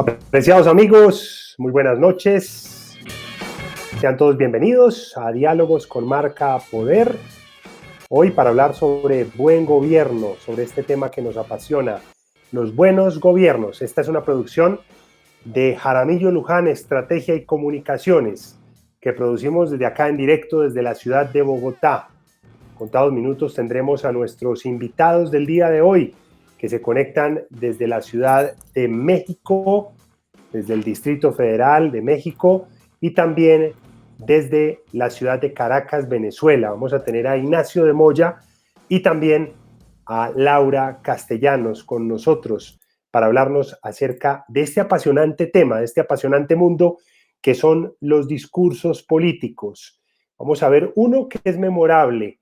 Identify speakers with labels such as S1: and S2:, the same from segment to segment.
S1: Apreciados amigos, muy buenas noches. Sean todos bienvenidos a Diálogos con Marca Poder. Hoy para hablar sobre buen gobierno, sobre este tema que nos apasiona, los buenos gobiernos. Esta es una producción de Jaramillo Luján, Estrategia y Comunicaciones, que producimos desde acá en directo desde la ciudad de Bogotá. Contados minutos tendremos a nuestros invitados del día de hoy, que se conectan desde la Ciudad de México, desde el Distrito Federal de México y también desde la ciudad de Caracas, Venezuela. Vamos a tener a Ignacio de Moya y también a Laura Castellanos con nosotros para hablarnos acerca de este apasionante tema, de este apasionante mundo que son los discursos políticos. Vamos a ver uno que es memorable.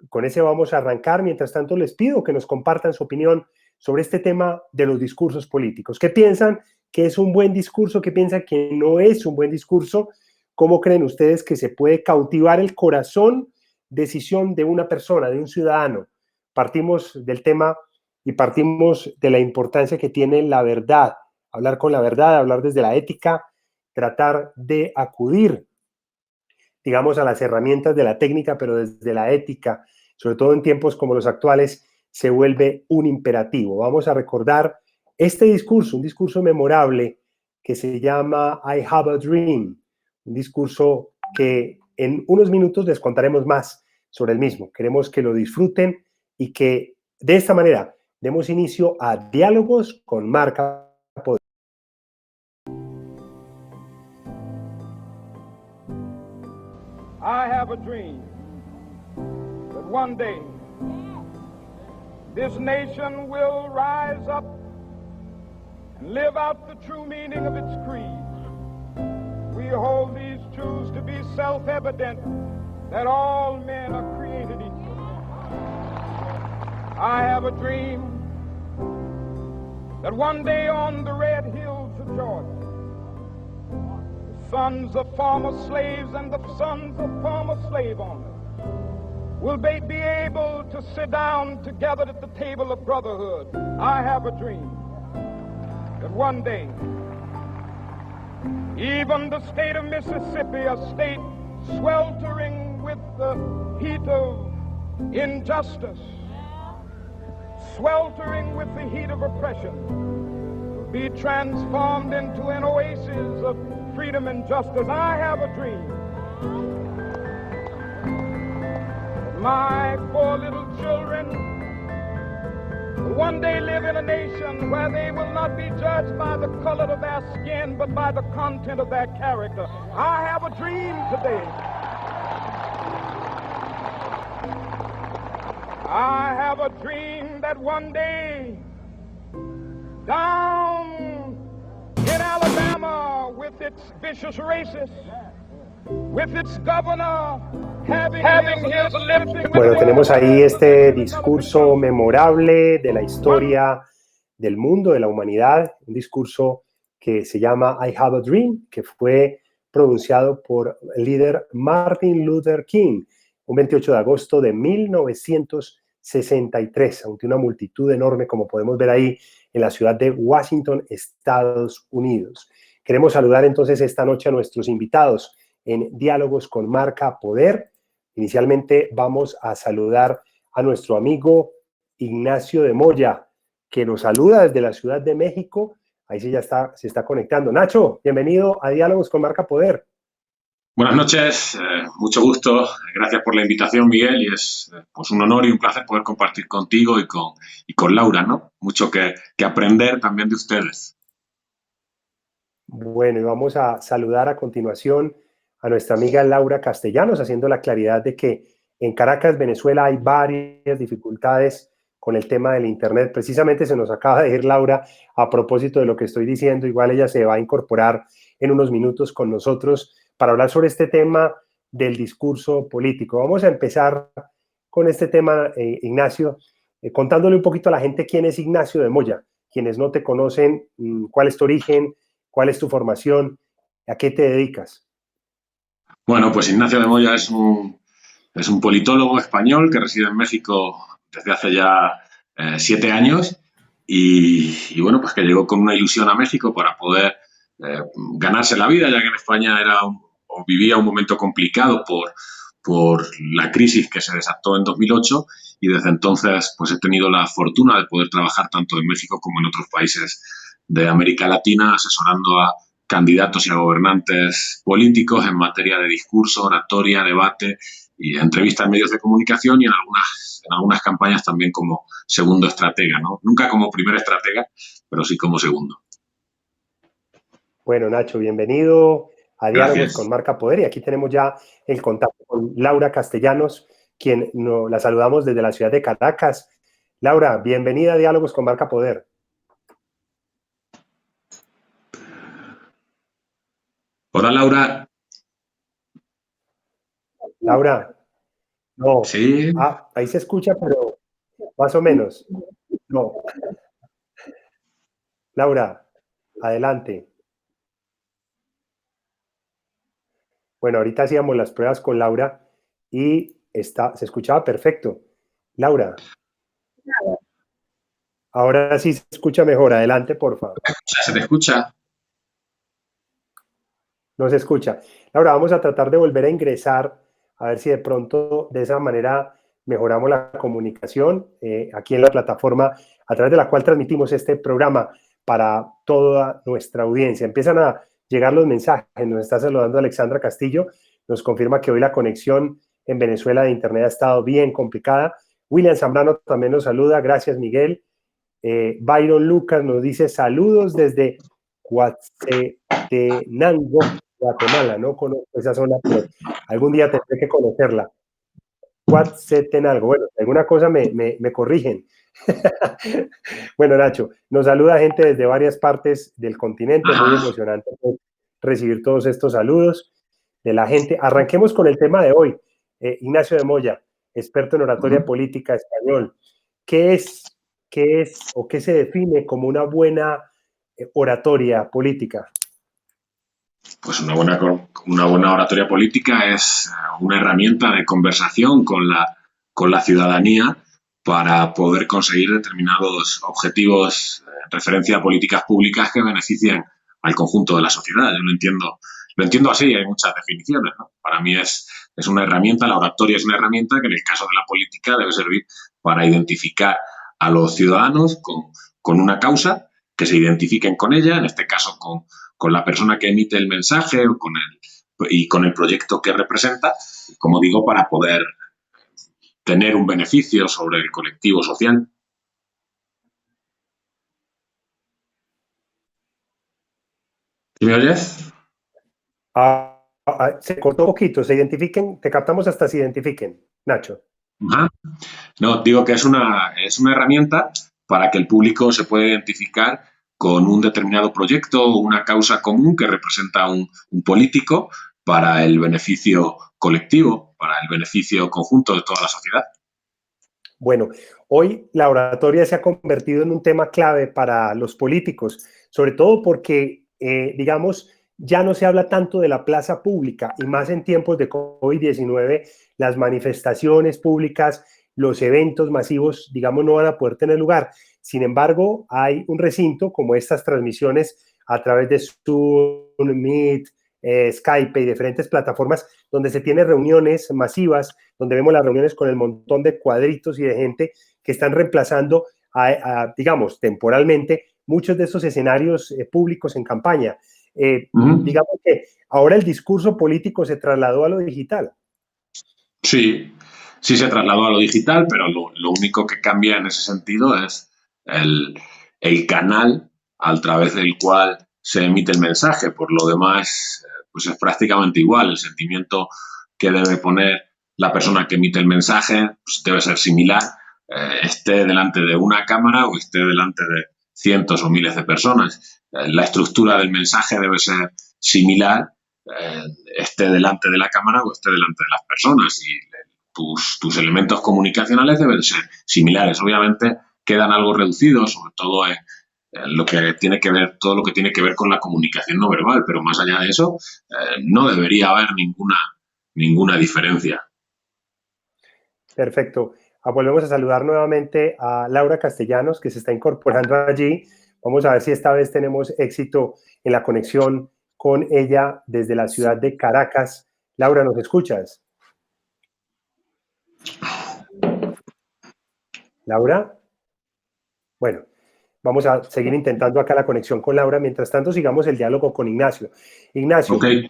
S1: Con ese vamos a arrancar. Mientras tanto, les pido que nos compartan su opinión sobre este tema de los discursos políticos. ¿Qué piensan que es un buen discurso? ¿Qué piensan que no es un buen discurso? ¿Cómo creen ustedes que se puede cautivar el corazón, decisión de una persona, de un ciudadano? Partimos del tema y partimos de la importancia que tiene la verdad. Hablar con la verdad, hablar desde la ética, tratar de acudir, digamos, a las herramientas de la técnica, pero desde la ética, sobre todo en tiempos como los actuales, se vuelve un imperativo. Vamos a recordar este discurso, un discurso memorable que se llama I Have a Dream, un discurso que en unos minutos les contaremos más sobre el mismo. Queremos que lo disfruten y que de esta manera demos inicio a Diálogos con Marca Poder.
S2: I have a dream that one day this nation will rise up and live out the true meaning of its creed. We hold these truths to be self-evident, that all men are created equal. I have a dream that one day on the red hills of Georgia, the sons of former slaves and the sons of former slave owners will be able to sit down together at the table of brotherhood. I have a dream that one day, even the state of Mississippi, a state sweltering with the heat of injustice, sweltering with the heat of oppression, will be transformed into an oasis of freedom and justice. I have a dream. My four little children will one day live in a nation where they will not be judged by the color of their skin, but by the content of their character. I have a dream today. I have a dream that one day down in Alabama, with its vicious racists, with its governor having his lifting.
S1: Bueno, tenemos ahí este discurso memorable de la historia del mundo, de la humanidad, un discurso que se llama I Have a Dream, que fue pronunciado por el líder Martin Luther King, un 28 de agosto de 1963, ante una multitud enorme, como podemos ver ahí, en la ciudad de Washington, Estados Unidos. Queremos saludar entonces esta noche a nuestros invitados en Diálogos con Marca Poder. Inicialmente vamos a saludar a nuestro amigo Ignacio de Moya, que nos saluda desde la Ciudad de México. Ahí sí ya se está conectando. Nacho, bienvenido a Diálogos con Marca Poder.
S3: Buenas noches, mucho gusto. Gracias por la invitación, Miguel, y es pues un honor y un placer poder compartir contigo y con Laura, ¿no? Mucho que aprender también de ustedes.
S1: Bueno, y vamos a saludar a continuación a nuestra amiga Laura Castellanos, haciendo la claridad de que en Caracas, Venezuela, hay varias dificultades con el tema del Internet. Precisamente se nos acaba de ir Laura a propósito de lo que estoy diciendo. Igual ella se va a incorporar en unos minutos con nosotros para hablar sobre este tema del discurso político. Vamos a empezar con este tema, Ignacio, contándole un poquito a la gente quién es Ignacio de Moya. Quienes no te conocen, cuál es tu origen, cuál es tu formación, a qué te dedicas.
S3: Bueno, pues Ignacio de Moya es un politólogo español que reside en México desde hace ya 7 años y bueno, pues que llegó con una ilusión a México para poder ganarse la vida, ya que en España o vivía un momento complicado por la crisis que se desató en 2008 y desde entonces pues he tenido la fortuna de poder trabajar tanto en México como en otros países de América Latina asesorando a candidatos y a gobernantes políticos en materia de discurso, oratoria, debate y entrevistas en medios de comunicación y en algunas campañas también como segundo estratega, ¿no? Nunca como primer estratega, pero sí como segundo.
S1: Bueno, Nacho, bienvenido a Diálogos con
S3: Gracias.
S1: Marca Poder. Y aquí tenemos ya el contacto con Laura Castellanos, quien la saludamos desde la ciudad de Caracas. Laura, bienvenida a Diálogos con Marca Poder.
S3: Hola, Laura.
S1: Laura, no.
S3: Sí.
S1: Ahí se escucha, pero más o menos. No. Laura, adelante. Bueno, ahorita hacíamos las pruebas con Laura y se escuchaba perfecto. Laura, ahora sí se escucha mejor. Adelante, por favor.
S3: ¿Se te escucha?
S1: No se escucha. Laura, vamos a tratar de volver a ingresar, a ver si de pronto de esa manera mejoramos la comunicación aquí en la plataforma a través de la cual transmitimos este programa para toda nuestra audiencia. Empiezan a llegar los mensajes. Nos está saludando Alexandra Castillo. Nos confirma que hoy la conexión en Venezuela de Internet ha estado bien complicada. William Zambrano también nos saluda. Gracias, Miguel. Byron Lucas nos dice saludos desde Huacetenango, Guatemala. No conozco esa zona, pero algún día tendré que conocerla. Huacetenango. Bueno, alguna cosa me corrigen. Bueno, Nacho, nos saluda gente desde varias partes del continente. Muy emocionante recibir todos estos saludos de la gente. Arranquemos con el tema de hoy. Ignacio de Moya, experto en oratoria política español. ¿Qué es o qué se define como una buena oratoria política?
S3: Pues una buena oratoria política es una herramienta de conversación con la ciudadanía para poder conseguir determinados objetivos en referencia a políticas públicas que beneficien al conjunto de la sociedad. Yo lo entiendo así, hay muchas definiciones, ¿no? Para mí es una herramienta, la oratoria es una herramienta que en el caso de la política debe servir para identificar a los ciudadanos con una causa, que se identifiquen con ella, en este caso con la persona que emite el mensaje o con el proyecto que representa, como digo, para poder tener un beneficio sobre el colectivo social. ¿Sí me oyes?
S1: Se cortó un poquito, se identifiquen, te captamos hasta se identifiquen, Nacho.
S3: Ajá. No, digo que es una herramienta para que el público se pueda identificar con un determinado proyecto o una causa común que representa un político para el beneficio colectivo, para el beneficio conjunto de toda la sociedad.
S1: Bueno, hoy la oratoria se ha convertido en un tema clave para los políticos, sobre todo porque, digamos, ya no se habla tanto de la plaza pública y más en tiempos de COVID-19, las manifestaciones públicas, los eventos masivos, digamos, no van a poder tener lugar. Sin embargo, hay un recinto como estas transmisiones a través de Zoom, Meet, Skype y diferentes plataformas donde se tienen reuniones masivas, donde vemos las reuniones con el montón de cuadritos y de gente que están reemplazando, digamos, temporalmente muchos de estos escenarios públicos en campaña. Digamos que ahora el discurso político se trasladó a lo digital.
S3: Sí, sí se trasladó a lo digital, pero lo único que cambia en ese sentido es el canal a través del cual se emite el mensaje. Por lo demás, pues es prácticamente igual. El sentimiento que debe poner la persona que emite el mensaje pues debe ser similar, esté delante de una cámara o esté delante de cientos o miles de personas. La estructura del mensaje debe ser similar, esté delante de la cámara o esté delante de las personas, y tus elementos comunicacionales deben ser similares. Obviamente quedan algo reducidos, sobre todo en lo que tiene que ver, todo lo que tiene que ver con la comunicación no verbal, pero más allá de eso, no debería haber ninguna diferencia.
S1: Perfecto. volvemos a saludar nuevamente a Laura Castellanos, que se está incorporando allí. Vamos a ver si esta vez tenemos éxito en la conexión con ella desde la ciudad de Caracas. Laura, ¿nos escuchas? Laura. Bueno, vamos a seguir intentando acá la conexión con Laura. Mientras tanto, sigamos el diálogo con Ignacio. Ignacio,
S3: Okay.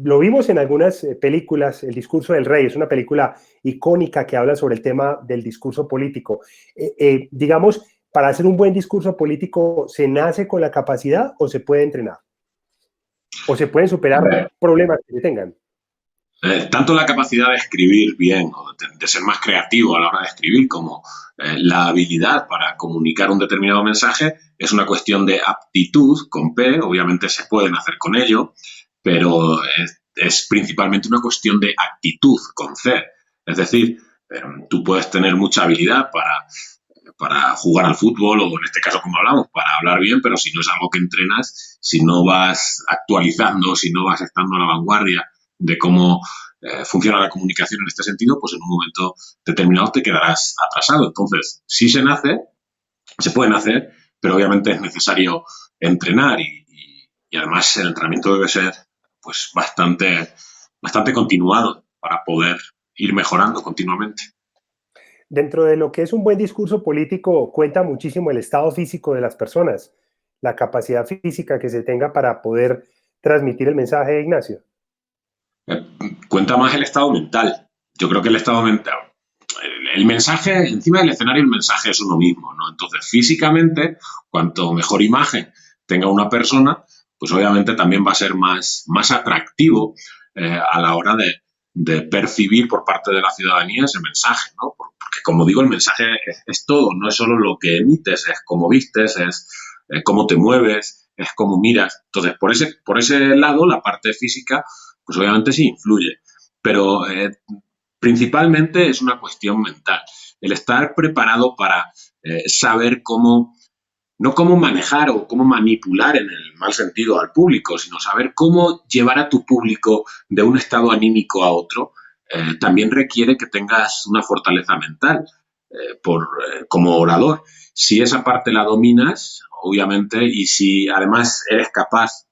S1: Lo vimos en algunas películas, El discurso del rey es una película icónica que habla sobre el tema del discurso político. Digamos, para hacer un buen discurso político, ¿se nace con la capacidad o se puede entrenar? ¿O se pueden superar problemas que se tengan?
S3: Tanto la capacidad de escribir bien o de ser más creativo a la hora de escribir como la habilidad para comunicar un determinado mensaje es una cuestión de aptitud con P, obviamente se puede nacer con ello, pero es principalmente una cuestión de actitud con C. Es decir, tú puedes tener mucha habilidad para jugar al fútbol o en este caso como hablamos, para hablar bien, pero si no es algo que entrenas, si no vas actualizando, si no vas estando a la vanguardia de cómo funciona la comunicación en este sentido, pues en un momento determinado te quedarás atrasado. Entonces, sí se nace, se pueden hacer, pero obviamente es necesario entrenar y además el entrenamiento debe ser pues bastante continuado para poder ir mejorando continuamente.
S1: Dentro de lo que es un buen discurso político, cuenta muchísimo el estado físico de las personas, la capacidad física que se tenga para poder transmitir el mensaje de Ignacio.
S3: Cuenta más el estado mental. Yo creo que el estado mental, el mensaje, encima del escenario el mensaje es uno mismo, ¿no? Entonces, físicamente, cuanto mejor imagen tenga una persona, pues obviamente también va a ser más atractivo a la hora de percibir por parte de la ciudadanía ese mensaje, ¿no? Porque, como digo, el mensaje es todo, no es solo lo que emites, es cómo vistes, es cómo te mueves, es cómo miras. Entonces, por ese lado, la parte física, pues obviamente sí influye, pero principalmente es una cuestión mental. El estar preparado para saber cómo, no cómo manejar o cómo manipular en el mal sentido al público, sino saber cómo llevar a tu público de un estado anímico a otro, también requiere que tengas una fortaleza mental como orador. Si esa parte la dominas, obviamente, y si además eres capaz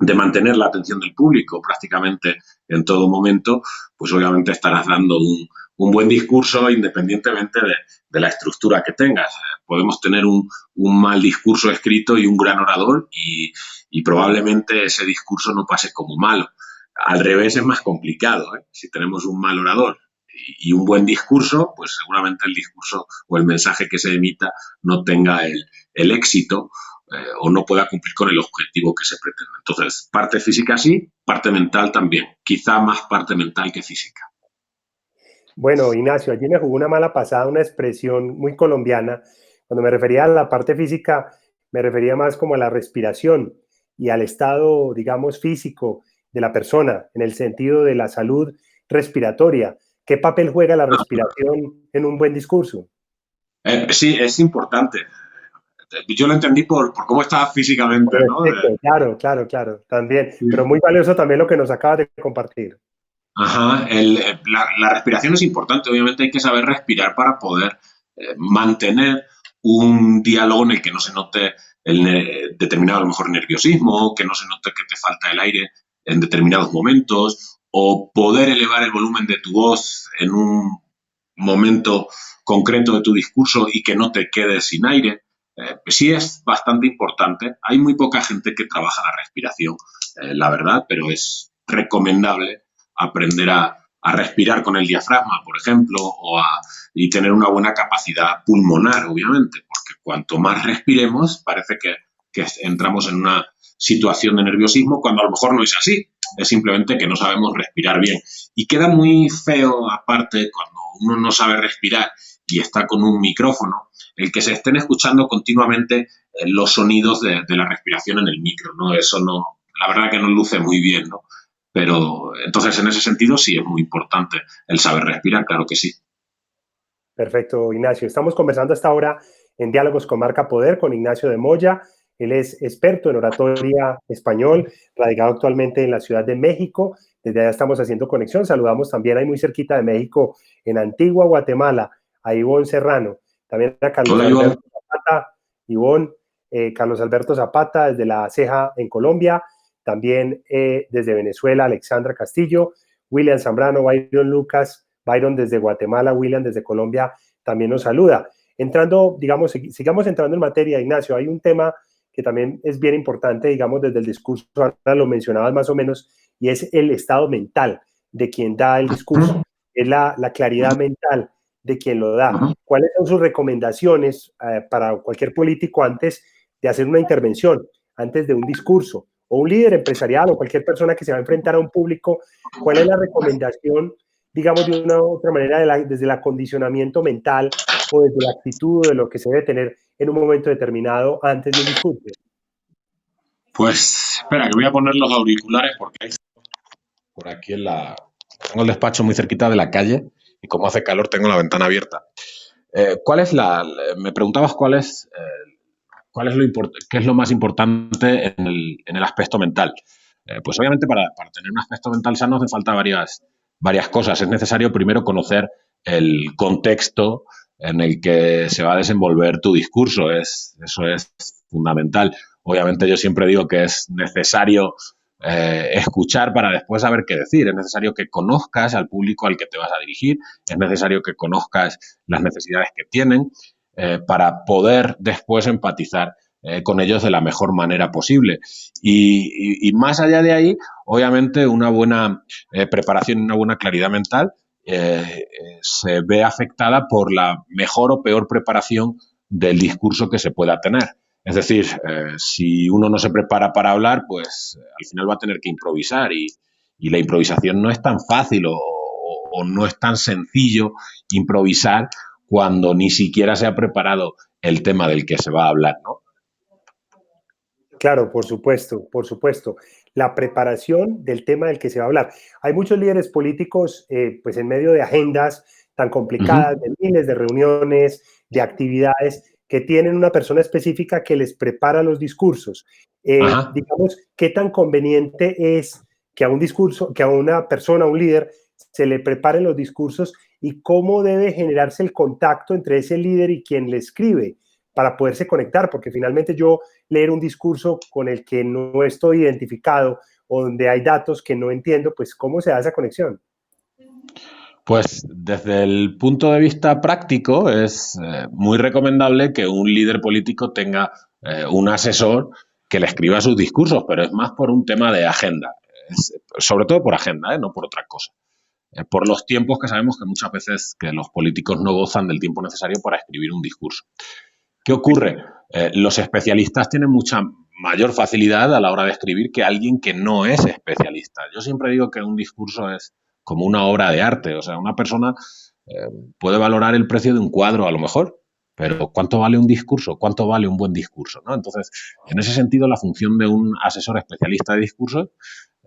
S3: de mantener la atención del público prácticamente en todo momento, pues obviamente estarás dando un buen discurso independientemente de la estructura que tengas. Podemos tener un mal discurso escrito y un gran orador y probablemente ese discurso no pase como malo. Al revés es más complicado, ¿eh? Si tenemos un mal orador y un buen discurso, pues seguramente el discurso o el mensaje que se emita no tenga el éxito o no pueda cumplir con el objetivo que se pretende. Entonces, parte física sí, parte mental también. Quizá más parte mental que física.
S1: Bueno, Ignacio, allí me jugó una mala pasada, una expresión muy colombiana. Cuando me refería a la parte física, me refería más como a la respiración y al estado, digamos, físico de la persona, en el sentido de la salud respiratoria. ¿Qué papel juega la respiración en un buen discurso?
S3: Sí, es importante. Yo lo entendí por cómo estaba físicamente, ¿no?
S1: Claro, también. Sí. Pero muy valioso también lo que nos acabas de compartir.
S3: Ajá, la respiración es importante. Obviamente hay que saber respirar para poder mantener un diálogo en el que no se note determinado, a lo mejor, nerviosismo, que no se note que te falta el aire en determinados momentos, o poder elevar el volumen de tu voz en un momento concreto de tu discurso y que no te quedes sin aire. Sí es bastante importante. Hay muy poca gente que trabaja la respiración, la verdad, pero es recomendable aprender a respirar con el diafragma, por ejemplo, y tener una buena capacidad pulmonar, obviamente, porque cuanto más respiremos, parece que entramos en una situación de nerviosismo cuando a lo mejor no es así, es simplemente que no sabemos respirar bien. Y queda muy feo, aparte, cuando uno no sabe respirar y está con un micrófono, el que se estén escuchando continuamente los sonidos de la respiración en el micro, ¿no? Eso no, la verdad que no luce muy bien, ¿no? Pero entonces en ese sentido sí es muy importante el saber respirar, claro que sí.
S1: Perfecto, Ignacio. Estamos conversando hasta ahora en Diálogos con Marca Poder con Ignacio de Moya. Él es experto en oratoria español, radicado actualmente en la Ciudad de México, desde allá estamos haciendo conexión. Saludamos también ahí muy cerquita de México, en Antigua, Guatemala, a Ivonne Serrano, también a Carlos Alberto Zapata, Ivonne, Carlos Alberto Zapata desde La Ceja en Colombia, también desde Venezuela, Alexandra Castillo, William Zambrano, Byron Lucas, Byron desde Guatemala, William desde Colombia también nos saluda. Entrando, digamos, sigamos entrando en materia, Ignacio, hay un tema que también es bien importante, digamos, desde el discurso, ahora lo mencionabas más o menos, y es el estado mental de quien da el discurso, es la claridad mental de quien lo da. ¿Cuáles son sus recomendaciones para cualquier político antes de hacer una intervención, antes de un discurso, o un líder empresarial o cualquier persona que se va a enfrentar a un público? ¿Cuál es la recomendación, digamos, de una u otra manera, desde el acondicionamiento mental o desde la actitud de lo que se debe tener en un momento determinado antes de un discurso?
S3: Pues espera, que voy a poner los auriculares porque hay por aquí tengo el despacho muy cerquita de la calle y como hace calor tengo la ventana abierta. Me preguntabas qué es lo más importante en el aspecto mental. Pues obviamente para tener un aspecto mental sano hace falta varias cosas. Es necesario primero conocer el contexto en el que se va a desenvolver tu discurso. Eso es fundamental. Obviamente yo siempre digo que es necesario escuchar para después saber qué decir. Es necesario que conozcas al público al que te vas a dirigir. Es necesario que conozcas las necesidades que tienen para poder después empatizar con ellos de la mejor manera posible. Y más allá de ahí, obviamente, una buena preparación y una buena claridad mental se ve afectada por la mejor o peor preparación del discurso que se pueda tener. Es decir, si uno no se prepara para hablar, pues al final va a tener que improvisar y la improvisación no es tan fácil o no es tan sencillo improvisar cuando ni siquiera se ha preparado el tema del que se va a hablar, ¿no?
S1: Claro, por supuesto, por supuesto. La preparación del tema del que se va a hablar. Hay muchos líderes políticos, pues en medio de agendas tan complicadas, de miles de reuniones, de actividades, que tienen una persona específica que les prepara los discursos. Digamos, ¿qué tan conveniente es que a un discurso, que a una persona, a un líder, se le preparen los discursos y cómo debe generarse el contacto entre ese líder y quien le escribe para poderse conectar? Porque finalmente yo leer un discurso con el que no estoy identificado o donde hay datos que no entiendo, pues ¿cómo se da esa conexión?
S3: Pues desde el punto de vista práctico es muy recomendable que un líder político tenga un asesor que le escriba sus discursos, pero es más por un tema de agenda, sobre todo por agenda, no por otra cosa. Por los tiempos que sabemos que muchas veces que los políticos no gozan del tiempo necesario para escribir un discurso. ¿Qué ocurre? Los especialistas tienen mucha mayor facilidad a la hora de escribir que alguien que no es especialista. Yo siempre digo que un discurso es como una obra de arte. O sea, una persona puede valorar el precio de un cuadro a lo mejor, pero ¿cuánto vale un discurso? ¿Cuánto vale un buen discurso? ¿No? Entonces, en ese sentido, la función de un asesor especialista de discursos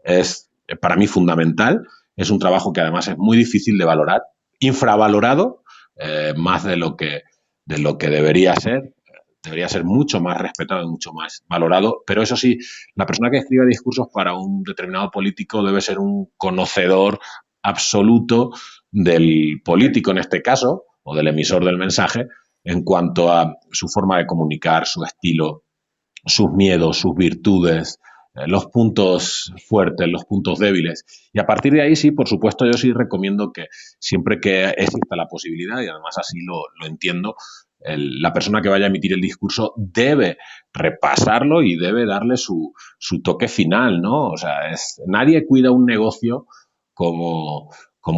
S3: es para mí fundamental. Es un trabajo que además es muy difícil de valorar, infravalorado, más de lo que debería ser. Debería ser mucho más respetado y mucho más valorado, pero eso sí, la persona que escribe discursos para un determinado político debe ser un conocedor absoluto del político en este caso, o del emisor del mensaje, en cuanto a su forma de comunicar, su estilo, sus miedos, sus virtudes, los puntos fuertes, los puntos débiles. Y a partir de ahí, sí, por supuesto, yo sí recomiendo que siempre que exista la posibilidad, y además así lo entiendo, la persona que vaya a emitir el discurso debe repasarlo y debe darle su toque final, ¿no? O sea, nadie cuida un negocio como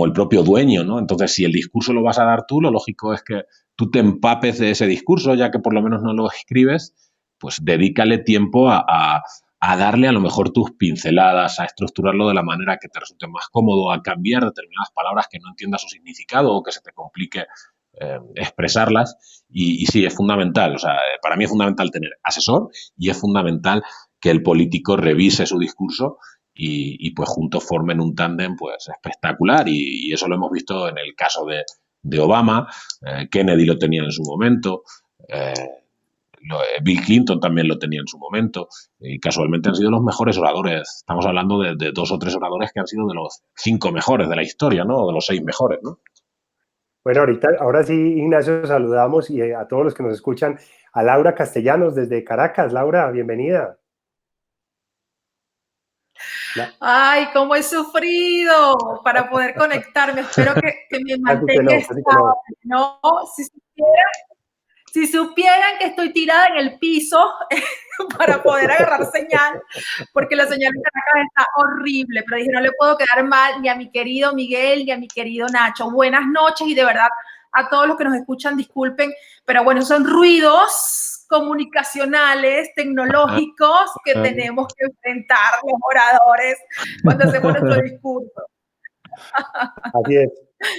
S3: el propio dueño, ¿no? Entonces, si el discurso lo vas a dar tú, lo lógico es que tú te empapes de ese discurso, ya que por lo menos no lo escribes, pues dedícale tiempo a darle a lo mejor tus pinceladas, a estructurarlo de la manera que te resulte más cómodo, a cambiar determinadas palabras que no entiendas su significado o que se te complique expresarlas. Y sí, es fundamental. O sea, para mí es fundamental tener asesor y es fundamental que el político revise su discurso y pues juntos formen un tándem pues espectacular. Y eso lo hemos visto en el caso de Obama, Kennedy lo tenía en su momento, Bill Clinton también lo tenía en su momento, y casualmente han sido los mejores oradores. Estamos hablando de 2 o 3 oradores que han sido de los 5 mejores de la historia, ¿no? O de los 6 mejores, ¿no?
S1: Bueno, ahora sí, Ignacio, saludamos y a todos los que nos escuchan, a Laura Castellanos desde Caracas. Laura, bienvenida.
S4: Ay, cómo he sufrido para poder conectarme. Espero que me mantenga estable, ¿no? Si supieran que estoy tirada en el piso para poder agarrar señal, porque la señal en Caracas está horrible, pero dije, no le puedo quedar mal ni a mi querido Miguel ni a mi querido Nacho. Buenas noches y de verdad a todos los que nos escuchan, disculpen, pero bueno, son ruidos comunicacionales, tecnológicos que tenemos que enfrentar los oradores cuando hacemos nuestro discurso.
S1: Así es.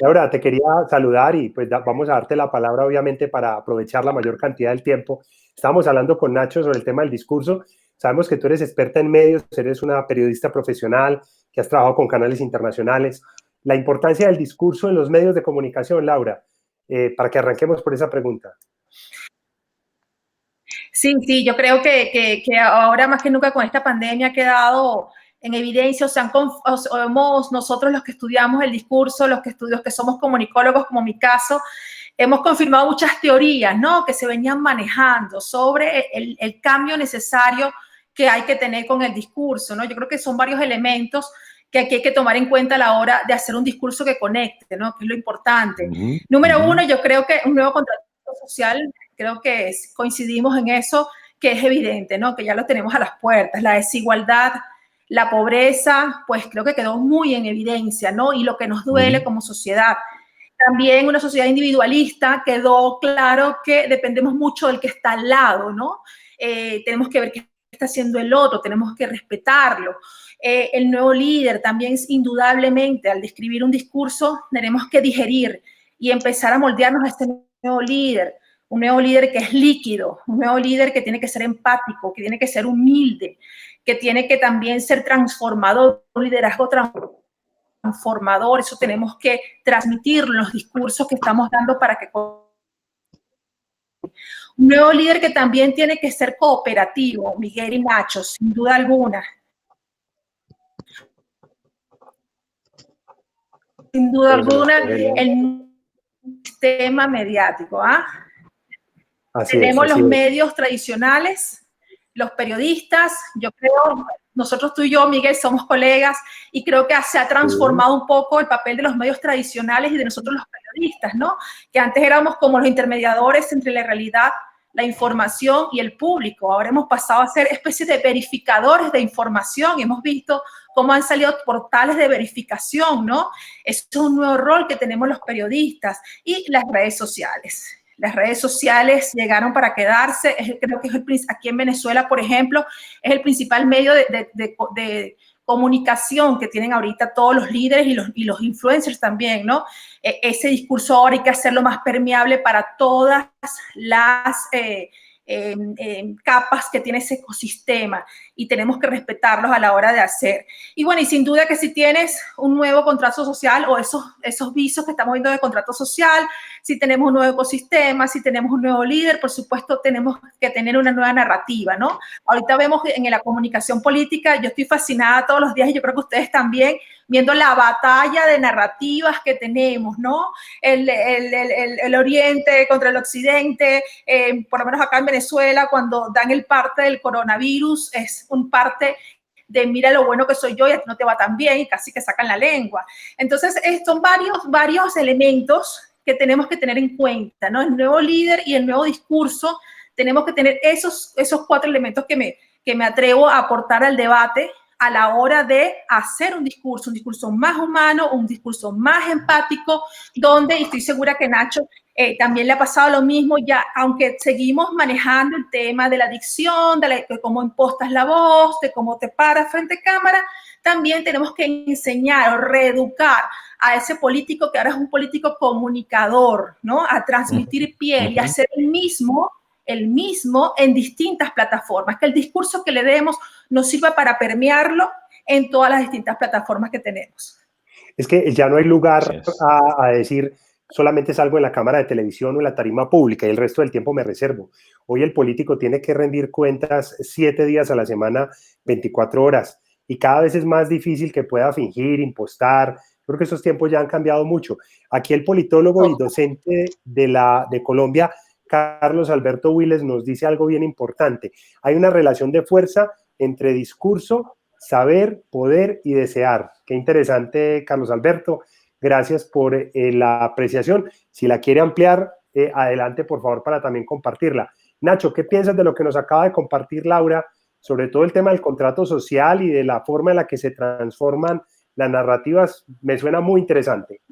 S1: Laura, te quería saludar y pues vamos a darte la palabra obviamente para aprovechar la mayor cantidad del tiempo. Estábamos hablando con Nacho sobre el tema del discurso. Sabemos que tú eres experta en medios, eres una periodista profesional que has trabajado con canales internacionales. La importancia del discurso en los medios de comunicación, Laura, para que arranquemos por esa pregunta.
S4: Sí, yo creo que ahora más que nunca con esta pandemia ha quedado en evidencia, nosotros los que estudiamos el discurso, los que somos comunicólogos, como mi caso, hemos confirmado muchas teorías, ¿no? Que se venían manejando sobre el cambio necesario que hay que tener con el discurso, ¿no? Yo creo que son varios elementos que aquí hay que tomar en cuenta a la hora de hacer un discurso que conecte, ¿no? Que es lo importante. Número uno, yo creo que un nuevo contrato social, creo que coincidimos en eso, que es evidente, ¿no? Que ya lo tenemos a las puertas, la desigualdad, la pobreza, pues creo que quedó muy en evidencia, ¿no? Y lo que nos duele como sociedad. También una sociedad individualista, quedó claro que dependemos mucho del que está al lado, ¿no? Tenemos que ver qué está haciendo el otro, tenemos que respetarlo. El nuevo líder también, indudablemente, al describir un discurso, tenemos que digerir y empezar a moldearnos a este nuevo líder. Un nuevo líder que es líquido, un nuevo líder que tiene que ser empático, que tiene que ser humilde, que tiene que también ser transformador, un liderazgo transformador. Eso tenemos que transmitirlo en los discursos que estamos dando para que... Un nuevo líder que también tiene que ser cooperativo, Miguel y Nacho, sin duda alguna. Sin duda alguna, el sistema mediático, ¿ah? Tenemos los medios tradicionales, los periodistas, yo creo, nosotros tú y yo, Miguel, somos colegas y creo que se ha transformado un poco el papel de los medios tradicionales y de nosotros los periodistas, ¿no? Que antes éramos como los intermediadores entre la realidad, la información y el público. Ahora hemos pasado a ser especies de verificadores de información. Hemos visto cómo han salido portales de verificación, ¿no? Eso es un nuevo rol que tenemos los periodistas y las redes sociales. Las redes sociales llegaron para quedarse. Creo que aquí en Venezuela, por ejemplo, es el principal medio de comunicación que tienen ahorita todos los líderes y los influencers también, ¿no? Ese discurso ahora hay que hacerlo más permeable para todas las capas que tiene ese ecosistema y tenemos que respetarlos a la hora de hacer. Y bueno, y sin duda que si tienes un nuevo contrato social o esos visos que estamos viendo de contrato social, si tenemos un nuevo ecosistema, si tenemos un nuevo líder, por supuesto tenemos que tener una nueva narrativa, ¿no? Ahorita vemos en la comunicación política, yo estoy fascinada todos los días y yo creo que ustedes también, viendo la batalla de narrativas que tenemos, ¿no? El Oriente contra el Occidente, por lo menos acá en Venezuela, cuando dan el parte del coronavirus, es un parte de mira lo bueno que soy yo y a ti no te va tan bien y casi que sacan la lengua. Entonces, son varios elementos que tenemos que tener en cuenta, ¿no? El nuevo líder y el nuevo discurso, tenemos que tener esos 4 elementos que me atrevo a aportar al debate a la hora de hacer un discurso más humano, un discurso más empático, donde, y estoy segura que Nacho también le ha pasado lo mismo, ya, aunque seguimos manejando el tema de la dicción, de cómo impostas la voz, de cómo te paras frente a cámara, también tenemos que enseñar o reeducar a ese político que ahora es un político comunicador, ¿no? A transmitir piel y a ser el mismo en distintas plataformas, que el discurso que le demos nos sirva para permearlo en todas las distintas plataformas que tenemos.
S1: Es que ya no hay lugar a decir solamente salgo en la cámara de televisión o en la tarima pública y el resto del tiempo me reservo. Hoy el político tiene que rendir cuentas 7 días a la semana, 24 horas, y cada vez es más difícil que pueda fingir, impostar. Creo que esos tiempos ya han cambiado mucho. Aquí el politólogo y docente de Colombia, Carlos Alberto Willes, nos dice algo bien importante. Hay una relación de fuerza entre discurso, saber, poder y desear. Qué interesante, Carlos Alberto. Gracias por la apreciación. Si la quiere ampliar, adelante, por favor, para también compartirla. Nacho, ¿qué piensas de lo que nos acaba de compartir Laura, sobre todo el tema del contrato social y de la forma en la que se transforman las narrativas? Me suena muy interesante.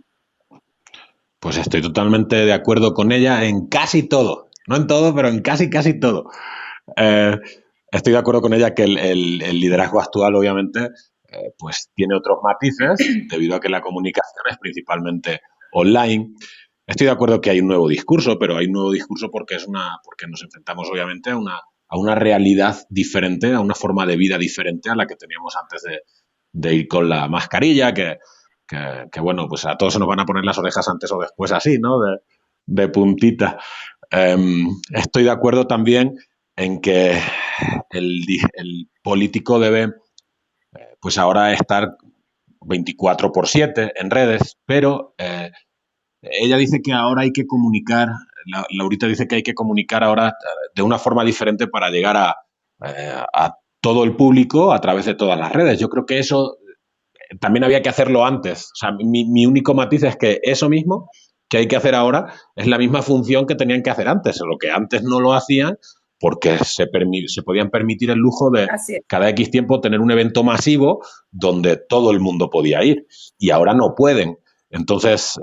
S3: Pues estoy totalmente de acuerdo con ella en casi todo. No en todo, pero en casi todo. Estoy de acuerdo con ella que el liderazgo actual, obviamente, pues tiene otros matices debido a que la comunicación es principalmente online. Estoy de acuerdo que hay un nuevo discurso, pero hay un nuevo discurso porque nos enfrentamos, obviamente, a una realidad diferente, a una forma de vida diferente a la que teníamos antes de ir con la mascarilla, que bueno, pues a todos se nos van a poner las orejas antes o después así, ¿no? De puntita. Estoy de acuerdo también en que el político debe, pues ahora estar 24/7 en redes, pero ella dice que ahora hay que comunicar, Laurita dice que hay que comunicar ahora de una forma diferente para llegar a todo el público a través de todas las redes. Yo creo que eso también había que hacerlo antes. O sea, mi único matiz es que eso mismo que hay que hacer ahora es la misma función que tenían que hacer antes, lo que antes no lo hacían porque se podían permitir el lujo de cada X tiempo tener un evento masivo donde todo el mundo podía ir y ahora no pueden. Entonces,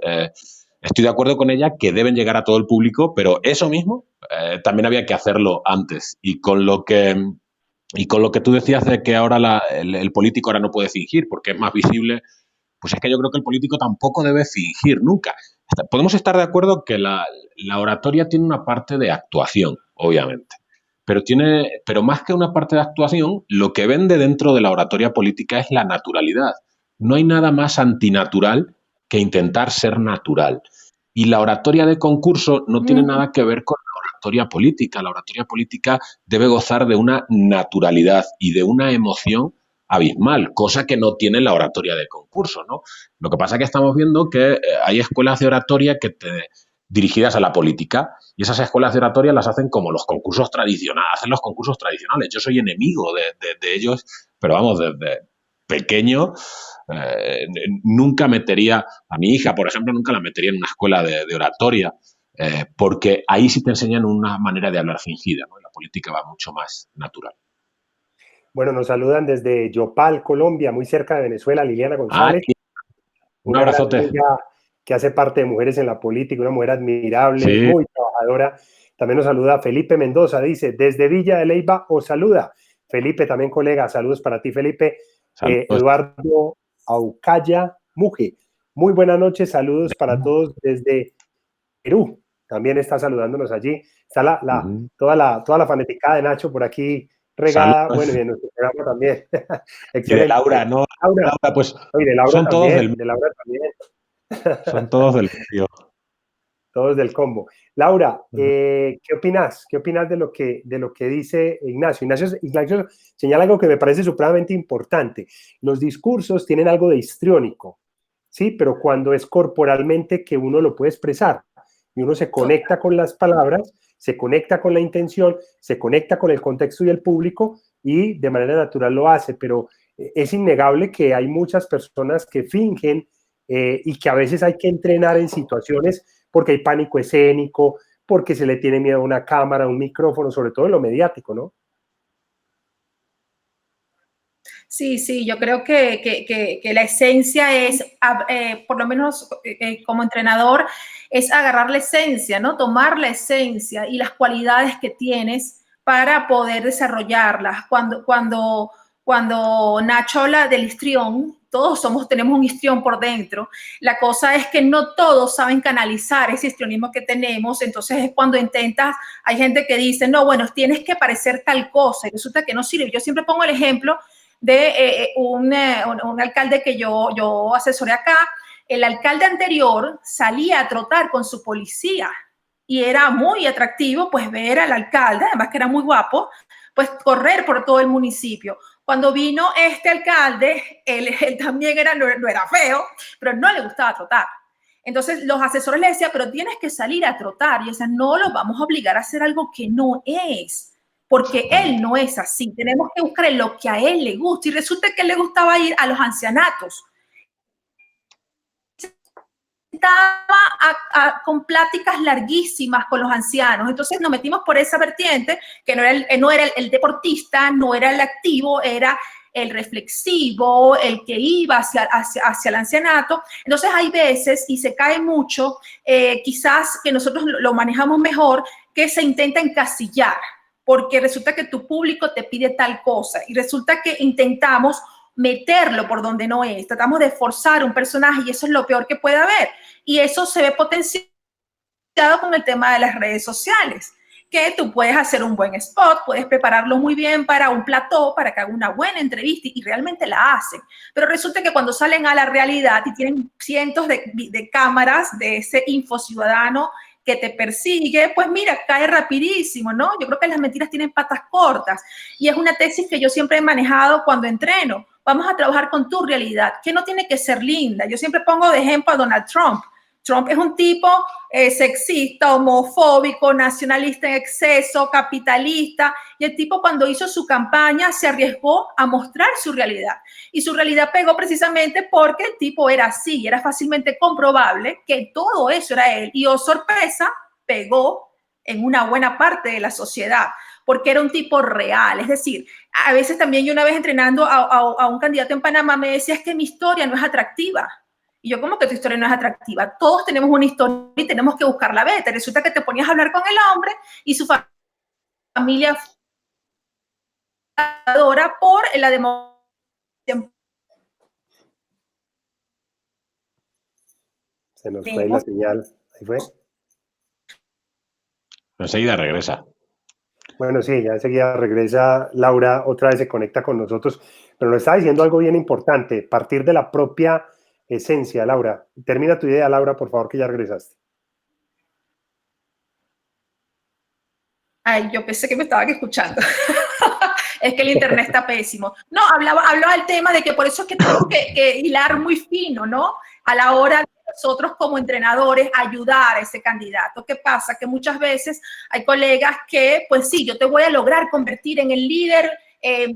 S3: estoy de acuerdo con ella que deben llegar a todo el público, pero eso mismo también había que hacerlo antes. Y con lo que tú decías de que ahora el político ahora no puede fingir porque es más visible, pues es que yo creo que el político tampoco debe fingir nunca. Podemos estar de acuerdo que la oratoria tiene una parte de actuación, obviamente, pero más que una parte de actuación, lo que vende dentro de la oratoria política es la naturalidad. No hay nada más antinatural que intentar ser natural. Y la oratoria de concurso no tiene nada que ver con la oratoria política. La oratoria política debe gozar de una naturalidad y de una emoción abismal, cosa que no tiene la oratoria de concurso, ¿no? Lo que pasa es que estamos viendo que hay escuelas de oratoria dirigidas a la política y esas escuelas de oratoria las hacen como los concursos tradicionales, hacen los concursos tradicionales. Yo soy enemigo de ellos, pero vamos, desde pequeño nunca metería a mi hija, por ejemplo, nunca la metería en una escuela de oratoria, porque ahí sí te enseñan una manera de hablar fingida, ¿no? La política va mucho más natural.
S1: Bueno, nos saludan desde Yopal, Colombia, muy cerca de Venezuela, Liliana González.
S3: Un abrazote.
S1: Que hace parte de Mujeres en la Política, una mujer admirable, sí, muy trabajadora. También nos saluda Felipe Mendoza, dice, desde Villa de Leyva os saluda. Felipe, también colega, saludos para ti, Felipe. Eduardo Aucaya Muji, muy buenas noches, saludos para todos desde Perú. También está saludándonos allí. Está toda la fanaticada de Nacho por aquí regada. Saludos. Bueno, y en nuestro programa también.
S3: Y de Laura, ¿no?
S1: Laura,
S3: pues
S1: y de Laura
S3: son
S1: también,
S3: todos del...
S1: de Laura también.
S3: Son todos del medio.
S1: Todos del combo. Laura, ¿qué opinas? ¿Qué opinas de lo que dice Ignacio? Ignacio señala algo que me parece supremamente importante. Los discursos tienen algo de histriónico, ¿sí? Pero cuando es corporalmente que uno lo puede expresar y uno se conecta con las palabras, se conecta con la intención, se conecta con el contexto y el público y de manera natural lo hace, pero es innegable que hay muchas personas que fingen y que a veces hay que entrenar en situaciones porque hay pánico escénico, porque se le tiene miedo a una cámara, a un micrófono, sobre todo en lo mediático, ¿no?
S4: Sí, yo creo que la esencia es, por lo menos como entrenador, es agarrar la esencia, ¿no? Tomar la esencia y las cualidades que tienes para poder desarrollarlas. Cuando Nacho habla del histrión, todos tenemos un histrión por dentro. La cosa es que no todos saben canalizar ese histrionismo que tenemos. Entonces es cuando hay gente que dice, no, bueno, tienes que parecer tal cosa y resulta que no sirve. Yo siempre pongo el ejemplo de un alcalde que yo asesoré acá. el alcalde anterior salía a trotar con su policía y era muy atractivo pues ver al alcalde, además que era muy guapo, pues correr por todo el municipio. Cuando vino este alcalde, él también no era feo, pero no le gustaba trotar. Entonces los asesores le decían, pero tienes que salir a trotar. Y decían, no lo vamos a obligar a hacer algo que no es, porque él no es así. Tenemos que buscar lo que a él le gusta. Y resulta que le gustaba ir a los ancianatos. Estaba con pláticas larguísimas con los ancianos. Entonces nos metimos por esa vertiente, que no era el deportista, no era el activo, era el reflexivo, el que iba hacia el ancianato. Entonces hay veces, y se cae mucho, quizás que nosotros lo manejamos mejor, que se intenta encasillar, porque resulta que tu público te pide tal cosa, y resulta que intentamos meterlo por donde no es, tratamos de forzar un personaje, y eso es lo peor que puede haber. Y eso se ve potenciado con el tema de las redes sociales, que tú puedes hacer un buen spot, puedes prepararlo muy bien para un plató, para que haga una buena entrevista, y realmente la hacen. Pero resulta que cuando salen a la realidad y tienen cientos de cámaras de ese infociudadano que te persigue, pues mira, cae rapidísimo, ¿no? Yo creo que las mentiras tienen patas cortas, y es una tesis que yo siempre he manejado cuando entreno. Vamos a trabajar con tu realidad, que no tiene que ser linda. Yo siempre pongo de ejemplo a Donald Trump. Trump es un tipo sexista, homofóbico, nacionalista en exceso, capitalista, y el tipo cuando hizo su campaña se arriesgó a mostrar su realidad, y su realidad pegó precisamente porque el tipo era así, y era fácilmente comprobable que todo eso era él, y oh sorpresa, pegó en una buena parte de la sociedad, porque era un tipo real. Es decir, a veces también yo una vez entrenando a un candidato en Panamá me decía, es que mi historia no es atractiva. Y yo, ¿cómo que tu historia no es atractiva? Todos tenemos una historia y tenemos que buscar la beta. Resulta que te ponías a hablar con el hombre y su familia fundadora por la democracia.
S1: Se nos fue la señal. Ahí fue.
S3: Enseguida regresa.
S1: Bueno, sí, ya enseguida regresa Laura, otra vez se conecta con nosotros, pero nos está diciendo algo bien importante, partir de la propia esencia, Laura. Termina tu idea, Laura, por favor, que ya regresaste.
S4: Ay, yo pensé que me estaban escuchando. Es que el internet está pésimo. No, hablaba del tema de que por eso es que tenemos que hilar muy fino, ¿no? A la hora de nosotros como entrenadores ayudar a ese candidato. ¿Qué pasa? Que muchas veces hay colegas que, pues sí, yo te voy a lograr convertir en el líder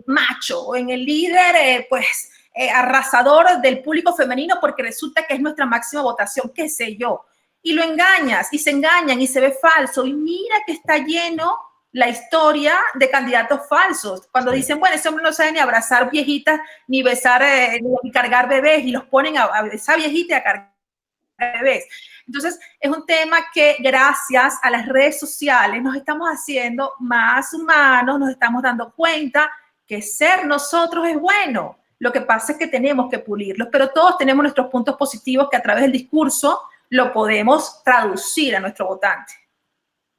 S4: macho, o en el líder, arrasador del público femenino, porque resulta que es nuestra máxima votación, qué sé yo. Y lo engañas, y se engañan, y se ve falso. Y mira que está lleno la historia de candidatos falsos. Cuando dicen, bueno, ese hombre no sabe ni abrazar viejitas, ni besar, ni cargar bebés, y los ponen a besar viejitas y a cargar bebés. Entonces, es un tema que gracias a las redes sociales nos estamos haciendo más humanos, nos estamos dando cuenta que ser nosotros es bueno. Lo que pasa es que tenemos que pulirlos, pero todos tenemos nuestros puntos positivos que a través del discurso lo podemos traducir a nuestro votante.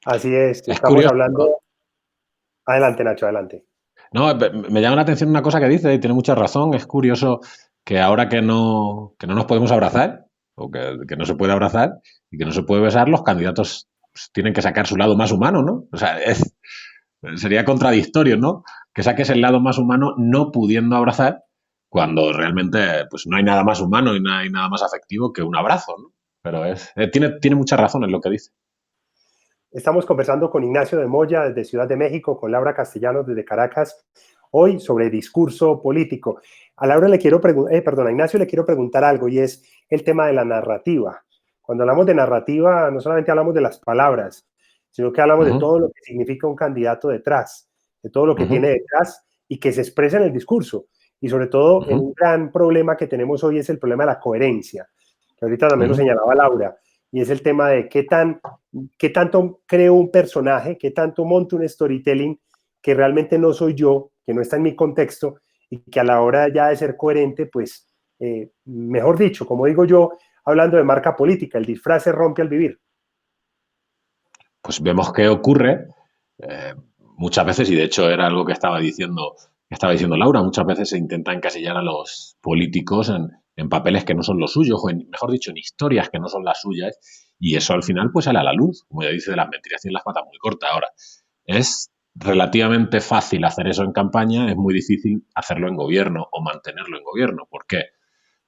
S1: Así es, estamos hablando... Adelante, Nacho, adelante.
S3: No, me llama la atención una cosa que dice y tiene mucha razón. Es curioso que ahora que no nos podemos abrazar, o que no se puede abrazar y que no se puede besar, los candidatos pues, tienen que sacar su lado más humano, ¿no? O sea, sería contradictorio, ¿no? Que saques el lado más humano no pudiendo abrazar cuando realmente pues no hay nada más humano y no hay nada más afectivo que un abrazo, ¿no? Pero tiene mucha razón en lo que dice.
S1: Estamos conversando con Ignacio de Moya desde Ciudad de México, con Laura Castellanos desde Caracas, hoy sobre discurso político. A Laura le quiero a Ignacio le quiero preguntar algo, y es el tema de la narrativa. Cuando hablamos de narrativa, no solamente hablamos de las palabras, sino que hablamos de todo lo que significa un candidato detrás, de todo lo que tiene detrás y que se expresa en el discurso. Y sobre todo, un gran problema que tenemos hoy es el problema de la coherencia, que ahorita también lo señalaba Laura. Y es el tema de qué tanto creo un personaje, qué tanto monto un storytelling que realmente no soy yo, que no está en mi contexto, y que a la hora ya de ser coherente, pues, mejor dicho, como digo yo, hablando de marca política, el disfraz se rompe al vivir.
S3: Pues vemos que ocurre muchas veces, y de hecho era algo que estaba diciendo Laura, muchas veces se intenta encasillar a los políticos en papeles que no son los suyos, o mejor dicho, en historias que no son las suyas, y eso al final pues sale a la luz, como ya dice, de las mentiras tienen las patas muy cortas. Ahora, es relativamente fácil hacer eso en campaña, es muy difícil hacerlo en gobierno o mantenerlo en gobierno. ¿Por qué?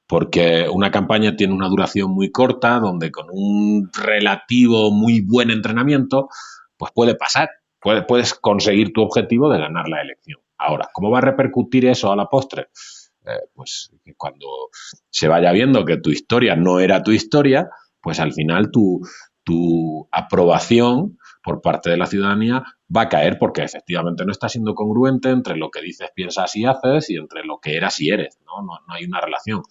S3: Porque una campaña tiene una duración muy corta, donde con un relativo muy buen entrenamiento, pues puede pasar, puedes conseguir tu objetivo de ganar la elección. Ahora, ¿cómo va a repercutir eso a la postre? Pues cuando se vaya viendo que tu historia no era tu historia, pues al final tu aprobación por parte de la ciudadanía va a caer porque efectivamente no está siendo congruente entre lo que dices, piensas y haces y entre lo que eras y eres, ¿no? No hay una relación.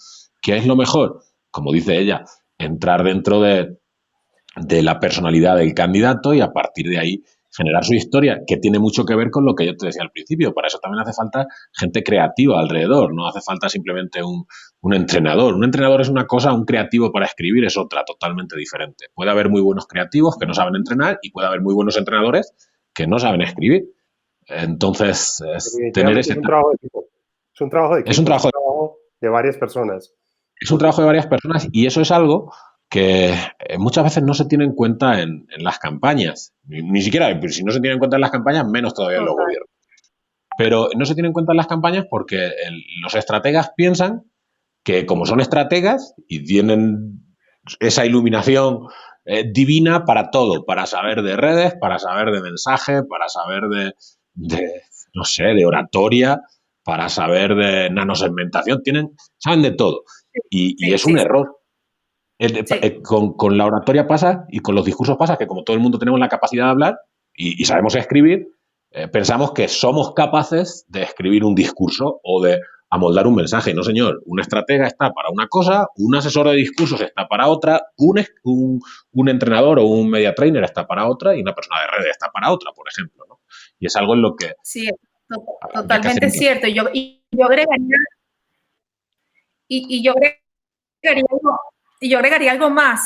S3: ¿Qué es lo mejor? Como dice ella, entrar dentro de la personalidad del candidato y a partir de ahí generar su historia, que tiene mucho que ver con lo que yo te decía al principio. Para eso también hace falta gente creativa alrededor, no hace falta simplemente un entrenador. Un entrenador es una cosa, un creativo para escribir es otra, totalmente diferente. Puede haber muy buenos creativos que no saben entrenar y puede haber muy buenos entrenadores que no saben escribir. Entonces, tener ese...
S1: Es un trabajo de equipo. Es un trabajo de equipo,
S3: es un trabajo
S1: de varias personas.
S3: Es un trabajo de varias personas y eso es algo que muchas veces no se tiene en cuenta en las campañas. Ni siquiera, si no se tiene en cuenta en las campañas, menos todavía en los gobiernos. Pero no se tiene en cuenta en las campañas porque los estrategas piensan que como son estrategas y tienen esa iluminación divina para todo, para saber de redes, para saber de mensaje, para saber no sé, de oratoria, para saber de nanosegmentación, saben de todo. Y es un error. Con la oratoria pasa y con los discursos pasa que como todo el mundo tenemos la capacidad de hablar y sabemos escribir, pensamos que somos capaces de escribir un discurso o de amoldar un mensaje. No, señor, un estratega está para una cosa, un asesor de discursos está para otra, un entrenador o un media trainer está para otra y una persona de redes está para otra, por ejemplo, ¿no? Y es algo en lo que...
S4: Sí, totalmente cierto. Yo agregaría... yo agregaría algo más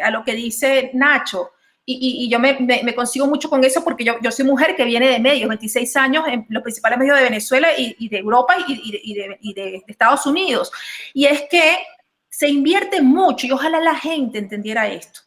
S4: a lo que dice Nacho. Y yo me consigo mucho con eso porque yo soy mujer que viene de medios, 26 años en los principales medios de Venezuela y de Europa y de Estados Unidos. Y es que se invierte mucho, y ojalá la gente entendiera esto,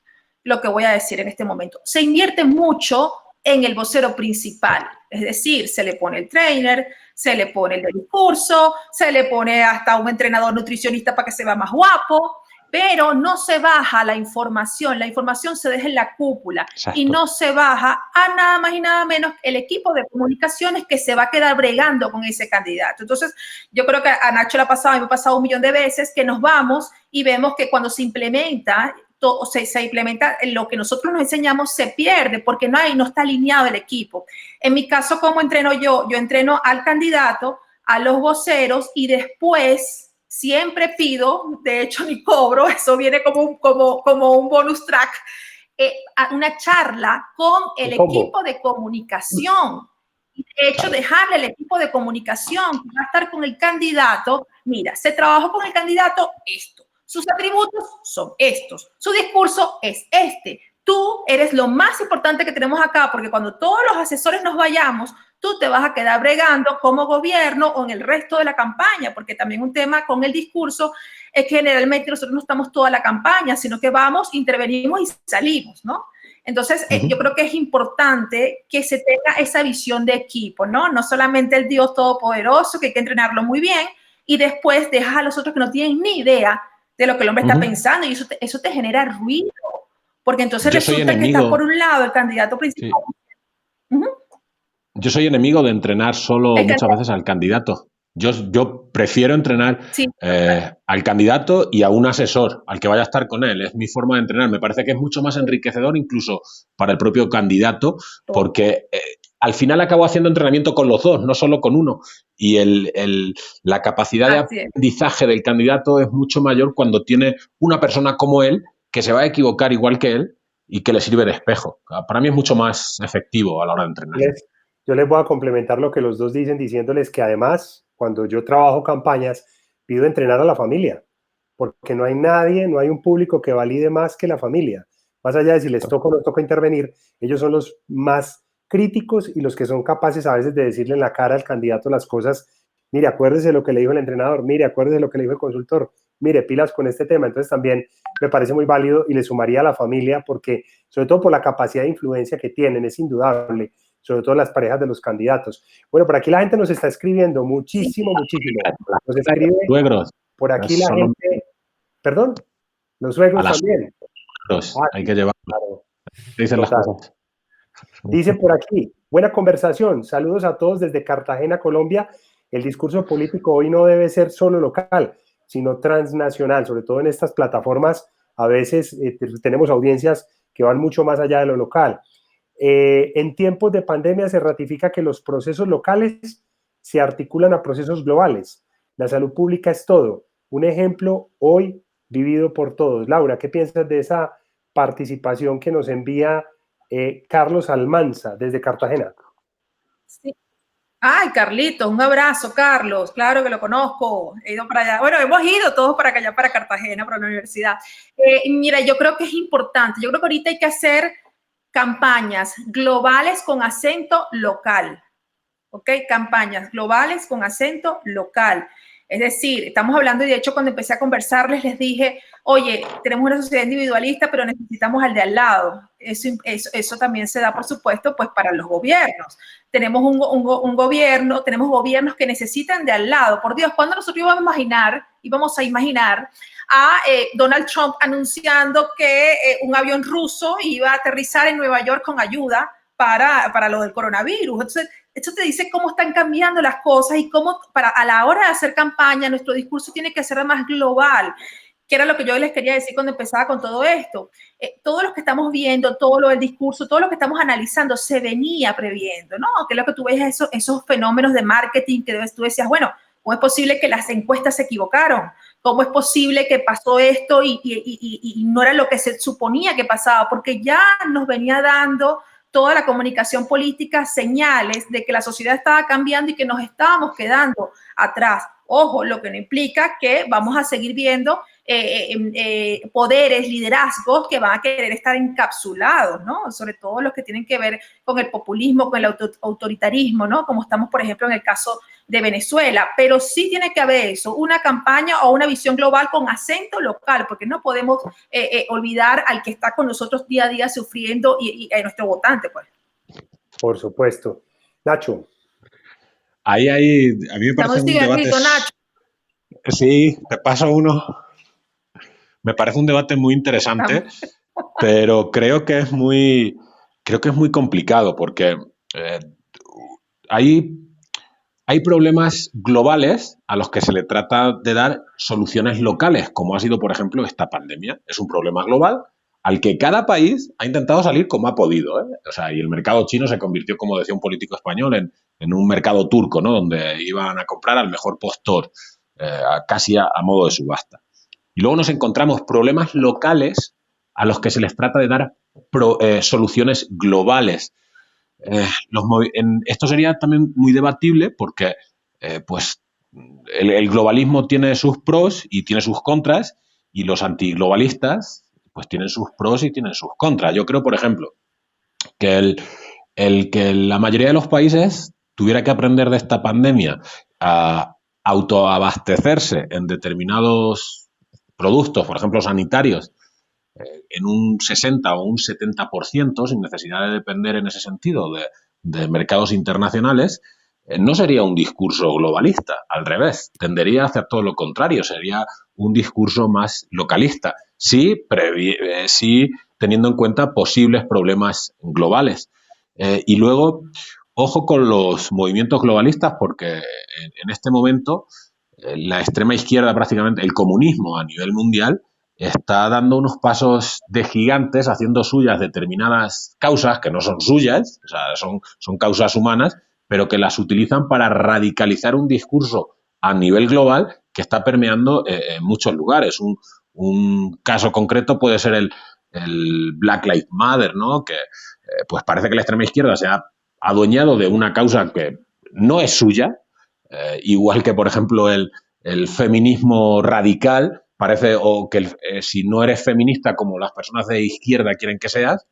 S4: lo que voy a decir en este momento. Se invierte mucho en el vocero principal, es decir, se le pone el trainer, se le pone el de discurso, se le pone hasta un entrenador nutricionista para que se vea más guapo, pero no se baja la información se deja en la cúpula. Exacto. Y no se baja a nada más y nada menos el equipo de comunicaciones que se va a quedar bregando con ese candidato. Entonces, yo creo que a Nacho le ha pasado, a mí me ha pasado 1 millón de veces que nos vamos y vemos que cuando se implementa lo que nosotros nos enseñamos se pierde porque no está alineado el equipo. En mi caso, ¿cómo entreno yo? Yo entreno al candidato, a los voceros y después siempre pido, de hecho ni cobro, eso viene como un bonus track, una charla con el equipo de comunicación. Y de hecho, dejarle al equipo de comunicación que va a estar con el candidato, mira, se trabajó con el candidato esto. Sus atributos son estos. Su discurso es este. Tú eres lo más importante que tenemos acá, porque cuando todos los asesores nos vayamos, tú te vas a quedar bregando como gobierno o en el resto de la campaña, porque también un tema con el discurso es que generalmente nosotros no estamos toda la campaña, sino que vamos, intervenimos y salimos, ¿no? Entonces, yo creo que es importante que se tenga esa visión de equipo, ¿no? No solamente el Dios todopoderoso, que hay que entrenarlo muy bien, y después dejas a los otros que no tienen ni idea de lo que el hombre está pensando, y eso te genera ruido, porque entonces resulta que está por un lado el candidato principal. Sí.
S3: Yo soy enemigo de entrenar solo muchas veces al candidato. Yo prefiero entrenar al candidato y a un asesor, al que vaya a estar con él. Es mi forma de entrenar. Me parece que es mucho más enriquecedor incluso para el propio candidato, porque al final acabo haciendo entrenamiento con los dos, no solo con uno. Y la capacidad de aprendizaje del candidato es mucho mayor cuando tiene una persona como él que se va a equivocar igual que él y que le sirve de espejo. Para mí es mucho más efectivo a la hora de entrenar.
S1: Yo les voy a complementar lo que los dos dicen, diciéndoles que además, cuando yo trabajo campañas, pido entrenar a la familia, porque no hay nadie, no hay un público que valide más que la familia. Más allá de si les toca o no toca intervenir, ellos son los más críticos y los que son capaces a veces de decirle en la cara al candidato las cosas. Mire, acuérdese de lo que le dijo el entrenador, mire, acuérdese de lo que le dijo el consultor, mire, pilas con este tema. Entonces también me parece muy válido y le sumaría a la familia porque, sobre todo por la capacidad de influencia que tienen, es indudable, sobre todo las parejas de los candidatos. Bueno, por aquí la gente nos está escribiendo muchísimo, muchísimo. Nos escribe
S3: Suegros,
S1: por aquí la
S3: son los
S1: gente, perdón, los suegros
S3: a las
S1: también.
S3: suegros,
S1: Ah,
S3: hay
S1: sí,
S3: que llevar,
S1: claro,
S3: dicen las
S1: total.
S3: cosas.
S1: Dice por aquí, buena conversación, saludos a todos desde Cartagena, Colombia. El discurso político hoy no debe ser solo local, sino transnacional, sobre todo en estas plataformas. A veces tenemos audiencias que van mucho más allá de lo local. En tiempos de pandemia se ratifica que los procesos locales se articulan a procesos globales. La salud pública es todo. Un ejemplo hoy vivido por todos. Laura, ¿qué piensas de esa participación que nos envía Carlos Almanza desde Cartagena?
S4: Sí. Ay, Carlitos, un abrazo, Carlos. Claro que lo conozco. He ido para allá. Bueno, hemos ido todos para allá, para Cartagena, para la universidad. Mira, yo creo que es importante. Yo creo que ahorita hay que hacer campañas globales con acento local. ¿Ok? Campañas globales con acento local. Es decir, estamos hablando y de hecho cuando empecé a conversarles les dije, oye, tenemos una sociedad individualista, pero necesitamos al de al lado. Eso también se da, por supuesto, pues para los gobiernos. Tenemos un gobierno, tenemos gobiernos que necesitan de al lado. Por Dios, ¿cuándo nosotros íbamos a imaginar a Donald Trump anunciando que un avión ruso iba a aterrizar en Nueva York con ayuda para lo del coronavirus? Entonces, esto te dice cómo están cambiando las cosas y cómo a la hora de hacer campaña nuestro discurso tiene que ser más global, que era lo que yo les quería decir cuando empezaba con todo esto. Todo lo que estamos viendo, todo lo del discurso, todo lo que estamos analizando se venía previendo, ¿no? Que es lo que tú ves, esos fenómenos de marketing que tú decías, bueno, ¿cómo es posible que las encuestas se equivocaron? ¿Cómo es posible que pasó esto y no era lo que se suponía que pasaba? Porque ya nos venía dando toda la comunicación política señales de que la sociedad estaba cambiando y que nos estábamos quedando atrás. Ojo, lo que no implica que vamos a seguir viendo poderes, liderazgos que van a querer estar encapsulados, ¿no? Sobre todo los que tienen que ver con el populismo, con el autoritarismo, ¿no? Como estamos, por ejemplo, en el caso de Venezuela. Pero sí tiene que haber eso, una campaña o una visión global con acento local, porque no podemos olvidar al que está con nosotros día a día sufriendo y a nuestro votante, pues.
S1: Por supuesto. Nacho.
S3: Ahí, a mí me parece un debate...
S4: Nacho.
S3: Sí, te paso uno. Me parece un debate muy interesante, pero creo que es muy complicado porque hay problemas globales a los que se le trata de dar soluciones locales, como ha sido, por ejemplo, esta pandemia. Es un problema global al que cada país ha intentado salir como ha podido, ¿eh? O sea, y el mercado chino se convirtió, como decía un político español, en un mercado turco, ¿no? Donde iban a comprar al mejor postor, casi a modo de subasta. Y luego nos encontramos problemas locales a los que se les trata de dar soluciones globales. Esto sería también muy debatible porque pues el globalismo tiene sus pros y tiene sus contras y los antiglobalistas pues tienen sus pros y tienen sus contras. Yo creo, por ejemplo, que que la mayoría de los países tuviera que aprender de esta pandemia a autoabastecerse en determinados productos, por ejemplo, sanitarios, en un 60 o un 70%, sin necesidad de depender en ese sentido de mercados internacionales, no sería un discurso globalista, al revés, tendería a hacer todo lo contrario, sería un discurso más localista, sí teniendo en cuenta posibles problemas globales. Y luego, ojo con los movimientos globalistas, porque en este momento la extrema izquierda, prácticamente el comunismo a nivel mundial, está dando unos pasos de gigantes, haciendo suyas determinadas causas que no son suyas, o sea, son causas humanas, pero que las utilizan para radicalizar un discurso a nivel global que está permeando en muchos lugares. Un caso concreto puede ser el Black Lives Matter, ¿no? Que pues parece que la extrema izquierda se ha adueñado de una causa que no es suya, igual que, por ejemplo, el feminismo radical, parece, o que si no eres feminista como las personas de izquierda quieren que seas,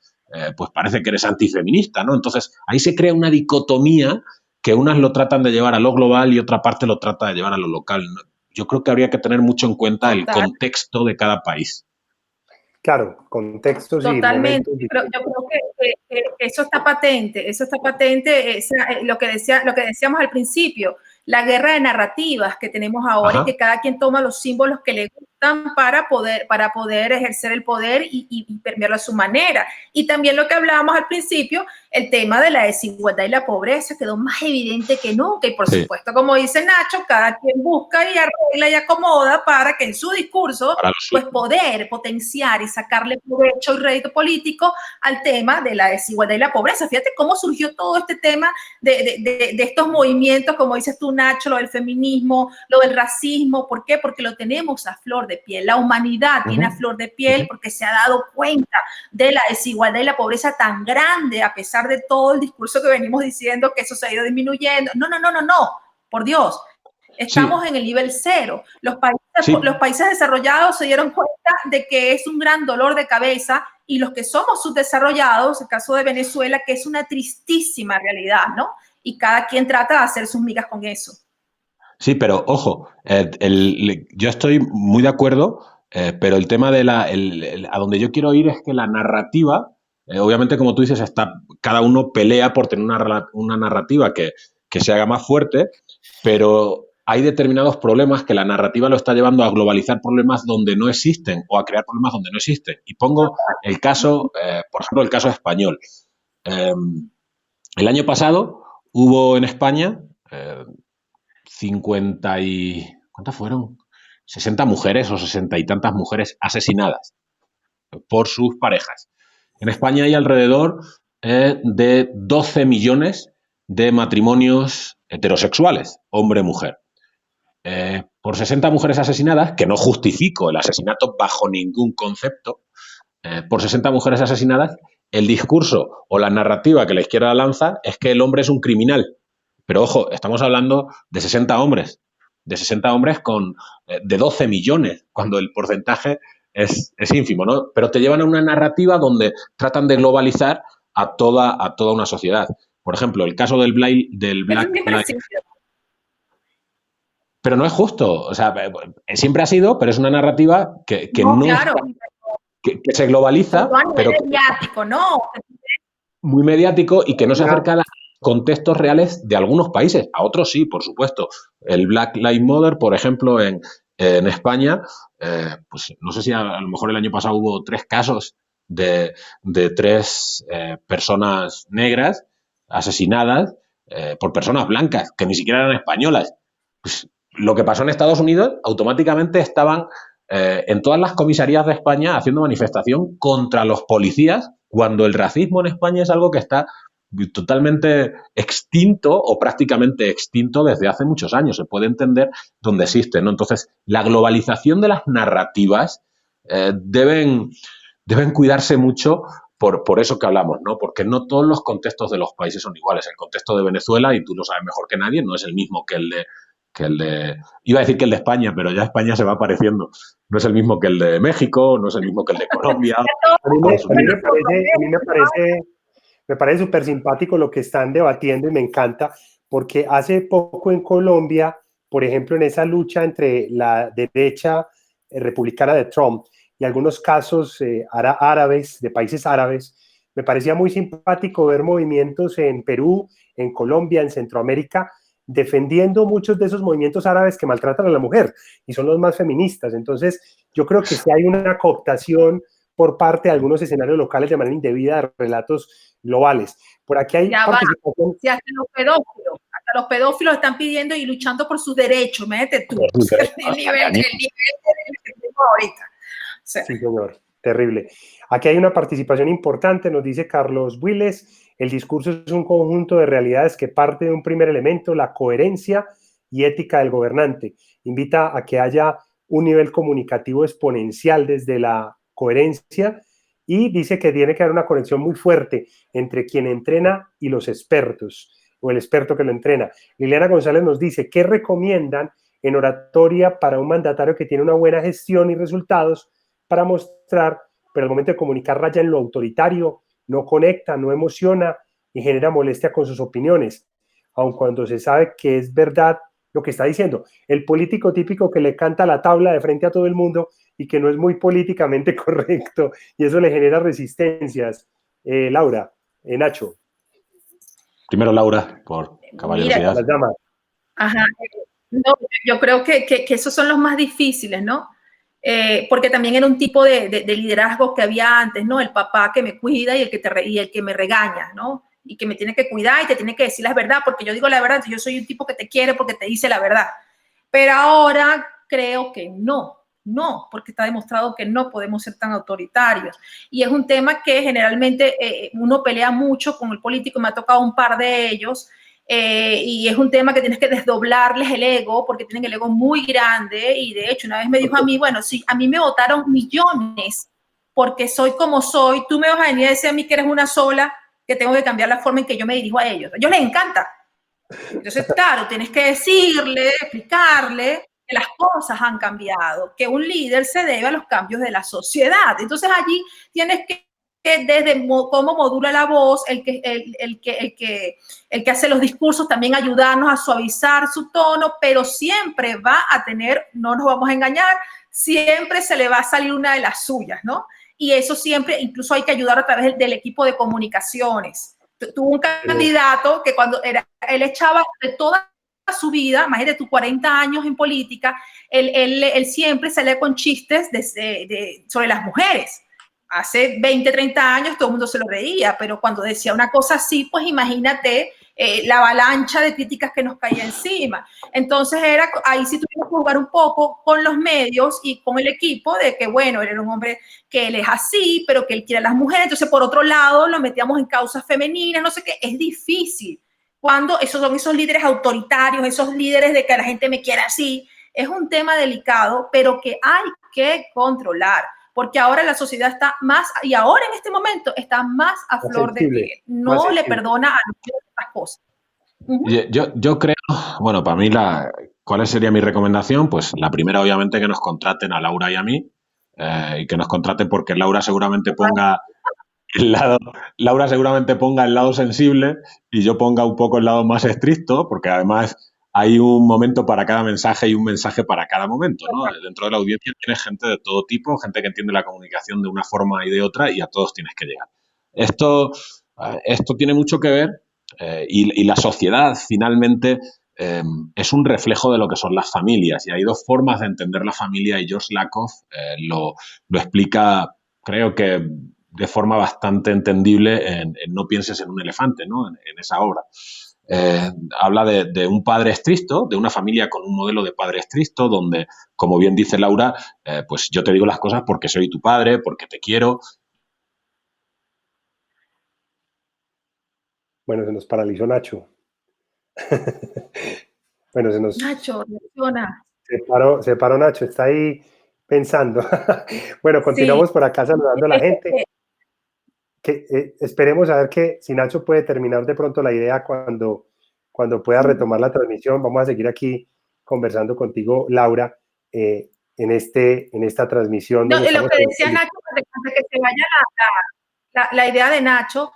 S3: pues parece que eres antifeminista, ¿no? Entonces, ahí se crea una dicotomía que unas lo tratan de llevar a lo global y otra parte lo trata de llevar a lo local. yo creo que habría que tener mucho en cuenta el
S4: Total.
S3: contexto de cada país.
S1: Claro, contextos y
S4: Totalmente.
S1: momentos.
S4: Pero yo creo que eso está patente, lo que decíamos al principio, la guerra de narrativas que tenemos ahora.
S3: Ajá.
S4: Y que cada quien toma los símbolos que le gustan para poder ejercer el poder y permearlo a su manera. Y también lo que hablábamos al principio, el tema de la desigualdad y la pobreza quedó más evidente que nunca. Y por supuesto, como dice Nacho, cada quien busca y arregla y acomoda para que en su discurso pues poder potenciar y sacarle provecho y rédito político al tema de la desigualdad y la pobreza. Fíjate cómo surgió todo este tema de estos movimientos, como dices tú, Nacho, lo del feminismo, lo del racismo. ¿Por qué? Porque lo tenemos a flor de piel. La humanidad tiene a flor de piel porque se ha dado cuenta de la desigualdad y la pobreza tan grande, a pesar de todo el discurso que venimos diciendo que eso se ha ido disminuyendo. No, por Dios. Estamos en el nivel cero. Los países desarrollados se dieron cuenta de que es un gran dolor de cabeza, y los que somos subdesarrollados, el caso de Venezuela, que es una tristísima realidad, ¿no? Y cada quien trata de hacer sus migas con eso.
S3: Sí, pero ojo, yo estoy muy de acuerdo, pero el tema de a donde yo quiero ir es que la narrativa, obviamente, como tú dices, cada uno pelea por tener una narrativa que se haga más fuerte, pero hay determinados problemas que la narrativa lo está llevando a globalizar problemas donde no existen o a crear problemas donde no existen. Y pongo el caso, por ejemplo, el caso español. El año pasado hubo en España 50 y... ¿Cuántas fueron? 60 mujeres o 60 y tantas mujeres asesinadas por sus parejas. En España hay alrededor de 12 millones de matrimonios heterosexuales, hombre-mujer. Por 60 mujeres asesinadas, que no justifico el asesinato bajo ningún concepto, por 60 mujeres asesinadas, el discurso o la narrativa que la izquierda lanza es que el hombre es un criminal. Pero ojo, estamos hablando de 60 hombres de 12 millones, cuando el porcentaje es ínfimo, ¿no? Pero te llevan a una narrativa donde tratan de globalizar a toda una sociedad. Por ejemplo, el caso del Black Lives. Pero no es justo, o sea, siempre ha sido, pero es una narrativa que no
S4: claro.
S3: Que se globaliza, pero
S4: mediático, ¿no?
S3: Muy mediático y que no se acerca a los contextos reales de algunos países. A otros sí, por supuesto. El Black Lives Matter, por ejemplo, en España, pues no sé si a lo mejor el año pasado hubo 3 casos de 3 personas negras asesinadas por personas blancas, que ni siquiera eran españolas. Pues, lo que pasó en Estados Unidos, automáticamente estaban en todas las comisarías de España haciendo manifestación contra los policías, cuando el racismo en España es algo que está totalmente extinto o prácticamente extinto desde hace muchos años. Se puede entender dónde existe, ¿no? Entonces, la globalización de las narrativas deben cuidarse mucho por eso que hablamos, ¿no? Porque no todos los contextos de los países son iguales. El contexto de Venezuela, y tú lo sabes mejor que nadie, no es el mismo que el de iba a decir que el de España, pero ya España se va apareciendo. No es el mismo que el de México, no es el mismo que el de Colombia.
S1: A mí me parece súper simpático lo que están debatiendo y me encanta, porque hace poco en Colombia, por ejemplo, en esa lucha entre la derecha republicana de Trump y algunos casos árabes, de países árabes, me parecía muy simpático ver movimientos en Perú, en Colombia, en Centroamérica, defendiendo muchos de esos movimientos árabes que maltratan a la mujer y son los más feministas. Entonces, yo creo que sí hay una cooptación por parte de algunos escenarios locales de manera indebida de relatos globales. Por aquí hay participación.
S4: Sí, hasta los pedófilos están pidiendo y luchando por sus derechos. Métete tú. El nivel de ahorita.
S1: Sí, señor. Terrible. Aquí hay una participación importante, nos dice Carlos Willes. El discurso es un conjunto de realidades que parte de un primer elemento, la coherencia y ética del gobernante. Invita a que haya un nivel comunicativo exponencial desde la coherencia y dice que tiene que haber una conexión muy fuerte entre quien entrena y los expertos, o el experto que lo entrena. Liliana González nos dice, ¿qué recomiendan en oratoria para un mandatario que tiene una buena gestión y resultados para mostrar, pero al momento de comunicar raya en lo autoritario, no conecta, no emociona y genera molestia con sus opiniones, aun cuando se sabe que es verdad lo que está diciendo. El político típico que le canta la tabla de frente a todo el mundo y que no es muy políticamente correcto y eso le genera resistencias. Laura, Nacho.
S3: Primero Laura, por caballerosidad.
S1: Las damas.
S4: Ajá. No, yo creo que esos son los más difíciles, ¿no? Porque también era un tipo de liderazgo que había antes, ¿no? El papá que me cuida y el que me regaña, ¿no? Y que me tiene que cuidar y te tiene que decir la verdad, porque yo digo la verdad, yo soy un tipo que te quiere porque te dice la verdad. Pero ahora creo que no, porque está demostrado que no podemos ser tan autoritarios. Y es un tema que generalmente uno pelea mucho con el político, me ha tocado un par de ellos, y es un tema que tienes que desdoblarles el ego porque tienen el ego muy grande y de hecho una vez me dijo a mí, bueno, si a mí me votaron millones porque soy como soy, tú me vas a venir a decir a mí que eres una sola, que tengo que cambiar la forma en que yo me dirijo a ellos. A ellos les encanta. Entonces, claro, tienes que decirle, explicarle que las cosas han cambiado, que un líder se debe a los cambios de la sociedad. Entonces allí tienes que desde cómo modula la voz, el que hace los discursos, también ayudarnos a suavizar su tono, pero siempre va a tener, no nos vamos a engañar, siempre se le va a salir una de las suyas, ¿no? Y eso siempre, incluso hay que ayudar a través del equipo de comunicaciones. Tuvo un candidato que cuando él echaba de toda su vida, más de tus 40 años en política, él siempre salía con chistes sobre las mujeres. Hace 20, 30 años todo el mundo se lo reía, pero cuando decía una cosa así, pues imagínate la avalancha de críticas que nos caía encima. Entonces ahí sí tuvimos que jugar un poco con los medios y con el equipo de que, bueno, él era un hombre que él es así, pero que él quiere a las mujeres. Entonces, por otro lado, lo metíamos en causas femeninas, no sé qué. Es difícil. Cuando son esos líderes autoritarios, esos líderes de que la gente me quiere así, es un tema delicado, pero que hay que controlar. Porque ahora la sociedad está más, y ahora en este momento está más a flor de piel. No le perdona a estas cosas.
S3: Yo creo, bueno, para mí, ¿cuál sería mi recomendación? Pues la primera, obviamente, que nos contraten a Laura y a mí, y que nos contraten porque Laura seguramente ponga el lado sensible y yo ponga un poco el lado más estricto, porque además hay un momento para cada mensaje y un mensaje para cada momento, ¿no? Dentro de la audiencia tienes gente de todo tipo, gente que entiende la comunicación de una forma y de otra, y a todos tienes que llegar. Esto tiene mucho que ver, y la sociedad finalmente es un reflejo de lo que son las familias, y hay dos formas de entender la familia, y George Lakoff lo explica, creo que de forma bastante entendible en No pienses en un elefante, ¿no? En esa obra. Habla de un padre estricto, de una familia con un modelo de padre estricto, donde, como bien dice Laura, pues yo te digo las cosas porque soy tu padre, porque te quiero.
S1: Bueno, se nos paralizó Nacho. Bueno,
S4: Nacho, reacciona.
S1: Se paró Nacho, está ahí pensando. Bueno, continuamos por acá saludando a la gente. Esperemos a ver que si Nacho puede terminar de pronto la idea cuando pueda retomar la transmisión. Vamos a seguir aquí conversando contigo, Laura, en esta transmisión.
S4: No, lo que decía Nacho, antes que se vaya la idea de Nacho,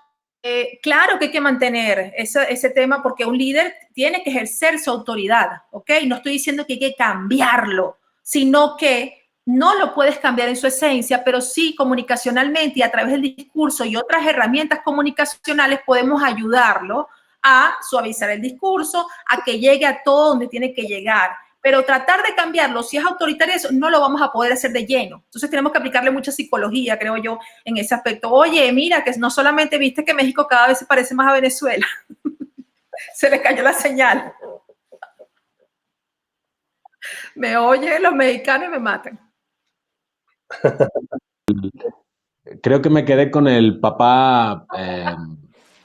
S4: claro que hay que mantener ese tema porque un líder tiene que ejercer su autoridad, ¿ok? No estoy diciendo que hay que cambiarlo, sino que no lo puedes cambiar en su esencia, pero sí comunicacionalmente y a través del discurso y otras herramientas comunicacionales podemos ayudarlo a suavizar el discurso, a que llegue a todo donde tiene que llegar. Pero tratar de cambiarlo, si es autoritario, eso no lo vamos a poder hacer de lleno. Entonces tenemos que aplicarle mucha psicología, creo yo, en ese aspecto. Oye, mira, que no solamente viste que México cada vez se parece más a Venezuela. Se le cayó la señal. Me oyen los mexicanos y me matan.
S3: Creo que me quedé con el papá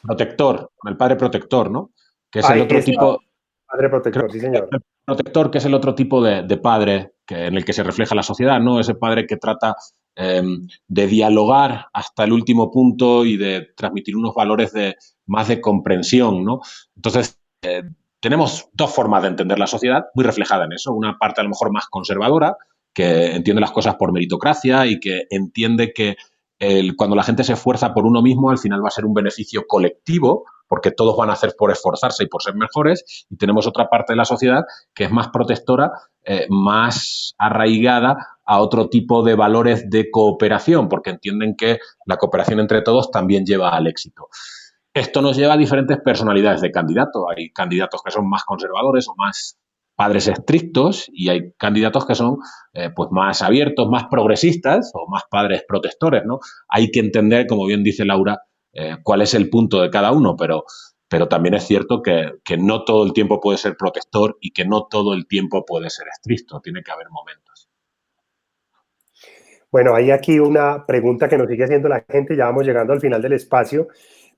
S3: protector, con el padre protector, ¿no? Que es el otro tipo.
S1: Padre protector, sí, señor.
S3: El protector, que es el otro tipo de padre en el que se refleja la sociedad, ¿no? Ese padre que trata de dialogar hasta el último punto y de transmitir unos valores más de comprensión, ¿no? Entonces, tenemos dos formas de entender la sociedad muy reflejada en eso. Una parte a lo mejor más conservadora, que entiende las cosas por meritocracia y que entiende que cuando la gente se esfuerza por uno mismo, al final va a ser un beneficio colectivo, porque todos van a hacer por esforzarse y por ser mejores, y tenemos otra parte de la sociedad que es más protectora, más arraigada a otro tipo de valores de cooperación, porque entienden que la cooperación entre todos también lleva al éxito. Esto nos lleva a diferentes personalidades de candidato. Hay candidatos que son más conservadores o más padres estrictos y hay candidatos que son pues más abiertos, más progresistas o más padres protectores, ¿no? Hay que entender, como bien dice Laura, cuál es el punto de cada uno, pero también es cierto que no todo el tiempo puede ser protector y que no todo el tiempo puede ser estricto. Tiene que haber momentos.
S1: Bueno, hay aquí una pregunta que nos sigue haciendo la gente, ya vamos llegando al final del espacio,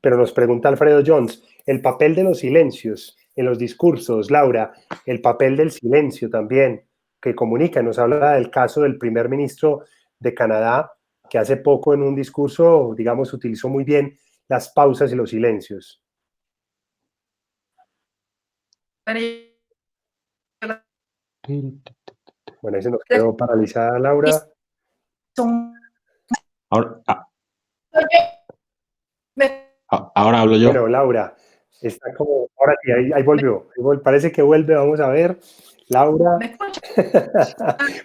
S1: pero nos pregunta Alfredo Jones, el papel de los silencios en los discursos, Laura, el papel del silencio también, que comunica, nos habla del caso del primer ministro de Canadá, que hace poco en un discurso, digamos, utilizó muy bien las pausas y los silencios. Bueno, ahí se nos quedó paralizada Laura.
S3: Ahora hablo yo.
S1: Bueno, Laura, está como, ahora sí, ahí volvió, parece que vuelve, vamos a ver. Laura.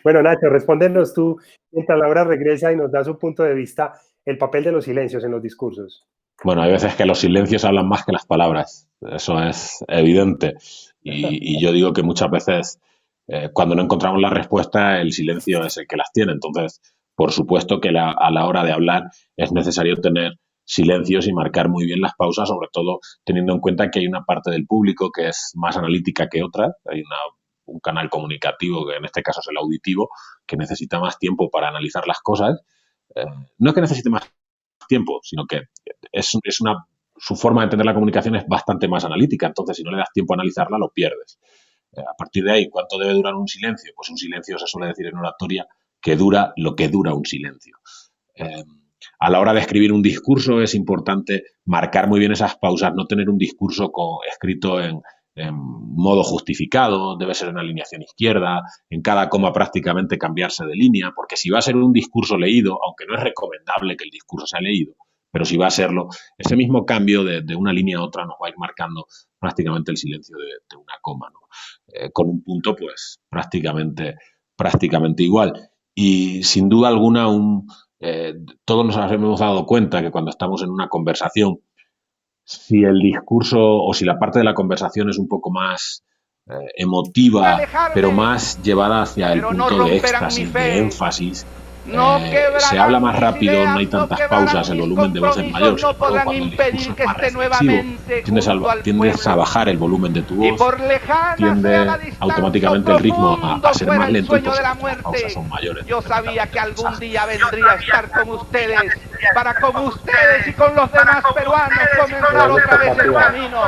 S1: Bueno, Nacho, respóndenos tú, mientras Laura regresa y nos da su punto de vista, el papel de los silencios en los discursos.
S3: Bueno, hay veces que los silencios hablan más que las palabras, eso es evidente. Y yo digo que muchas veces, cuando no encontramos la respuesta, el silencio es el que las tiene. Entonces, por supuesto que a la hora de hablar es necesario tener silencios y marcar muy bien las pausas, sobre todo teniendo en cuenta que hay una parte del público que es más analítica que otra. Hay un canal comunicativo, que en este caso es el auditivo, que necesita más tiempo para analizar las cosas. No es que necesite más tiempo, sino que su forma de entender la comunicación es bastante más analítica. Entonces, si no le das tiempo a analizarla, lo pierdes. A partir de ahí, ¿cuánto debe durar un silencio? Pues un silencio se suele decir en oratoria que dura lo que dura un silencio. A la hora de escribir un discurso es importante marcar muy bien esas pausas, no tener un discurso escrito en modo justificado, debe ser en alineación izquierda, en cada coma prácticamente cambiarse de línea, porque si va a ser un discurso leído, aunque no es recomendable que el discurso sea leído, pero si va a serlo, ese mismo cambio de una línea a otra nos va a ir marcando prácticamente el silencio de una coma, ¿no? Con un punto pues prácticamente igual. Y sin duda alguna todos nos hemos dado cuenta que cuando estamos en una conversación, si el discurso o si la parte de la conversación es un poco más emotiva, pero más llevada hacia el punto de éxtasis, de énfasis, se habla más rápido, no hay tantas pausas, el volumen de voz es mayor, sobre todo cuando el discurso es más reflexivo, tiendes a bajar el volumen de tu voz, tiende automáticamente el ritmo a ser más lento y por eso las pausas son mayores.
S2: Yo sabía que algún día vendría a estar con ustedes, para con ustedes y con los demás peruanos comenzar otra vez el camino.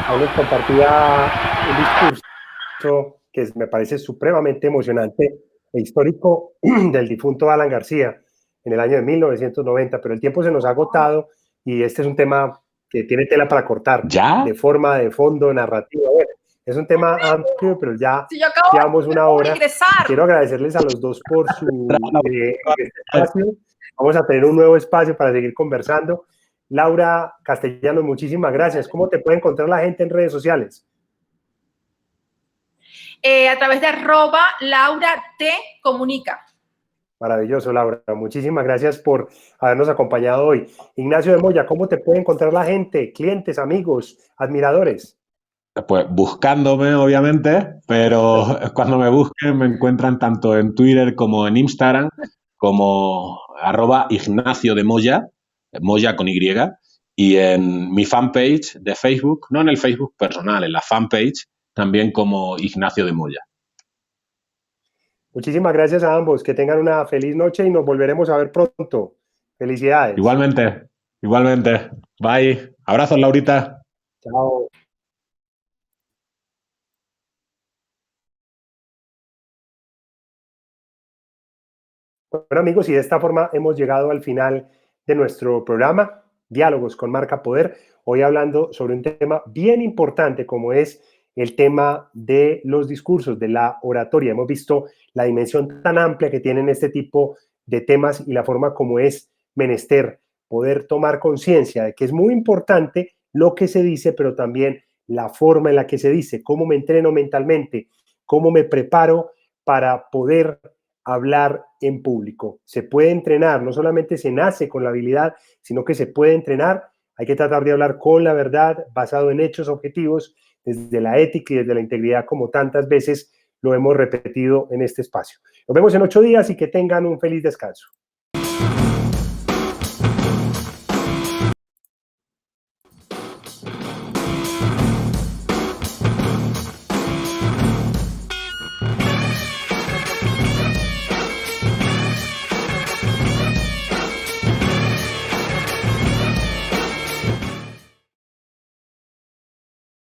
S1: Ahí nos compartía un discurso que me parece supremamente emocionante e histórico del difunto Alan García en el año de 1990, pero el tiempo se nos ha agotado y este es un tema que tiene tela para cortar.
S3: ¿Ya?
S1: De forma, de fondo, narrativa. Bueno, es un tema amplio, pero ya llevamos una hora. Quiero agradecerles a los dos por su espacio. Vamos a tener un nuevo espacio para seguir conversando. Laura Castellanos, muchísimas gracias. ¿Cómo te puede encontrar la gente en redes sociales?
S4: A través de @LauraTComunica.
S1: Maravilloso, Laura. Muchísimas gracias por habernos acompañado hoy. Ignacio de Moya, ¿cómo te puede encontrar la gente? Clientes, amigos, admiradores.
S3: Pues buscándome, obviamente, pero cuando me busquen me encuentran tanto en Twitter como en Instagram, como @Ignacio de Moya, Moya con Y, y en mi fanpage de Facebook, no en el Facebook personal, en la fanpage, también como Ignacio de Moya.
S1: Muchísimas gracias a ambos. Que tengan una feliz noche y nos volveremos a ver pronto. Felicidades.
S3: Igualmente. Bye. Abrazos, Laurita.
S1: Chao. Bueno, amigos, y de esta forma hemos llegado al final de nuestro programa, Diálogos con Marca Poder. Hoy hablando sobre un tema bien importante como es el tema de los discursos, de la oratoria. Hemos visto la dimensión tan amplia que tienen este tipo de temas y la forma como es menester poder tomar conciencia de que es muy importante lo que se dice, pero también la forma en la que se dice, cómo me entreno mentalmente, cómo me preparo para poder hablar en público. Se puede entrenar, no solamente se nace con la habilidad, sino que se puede entrenar. Hay que tratar de hablar con la verdad, basado en hechos objetivos, desde la ética y desde la integridad, como tantas veces lo hemos repetido en este espacio. Nos vemos en 8 días y que tengan un feliz descanso.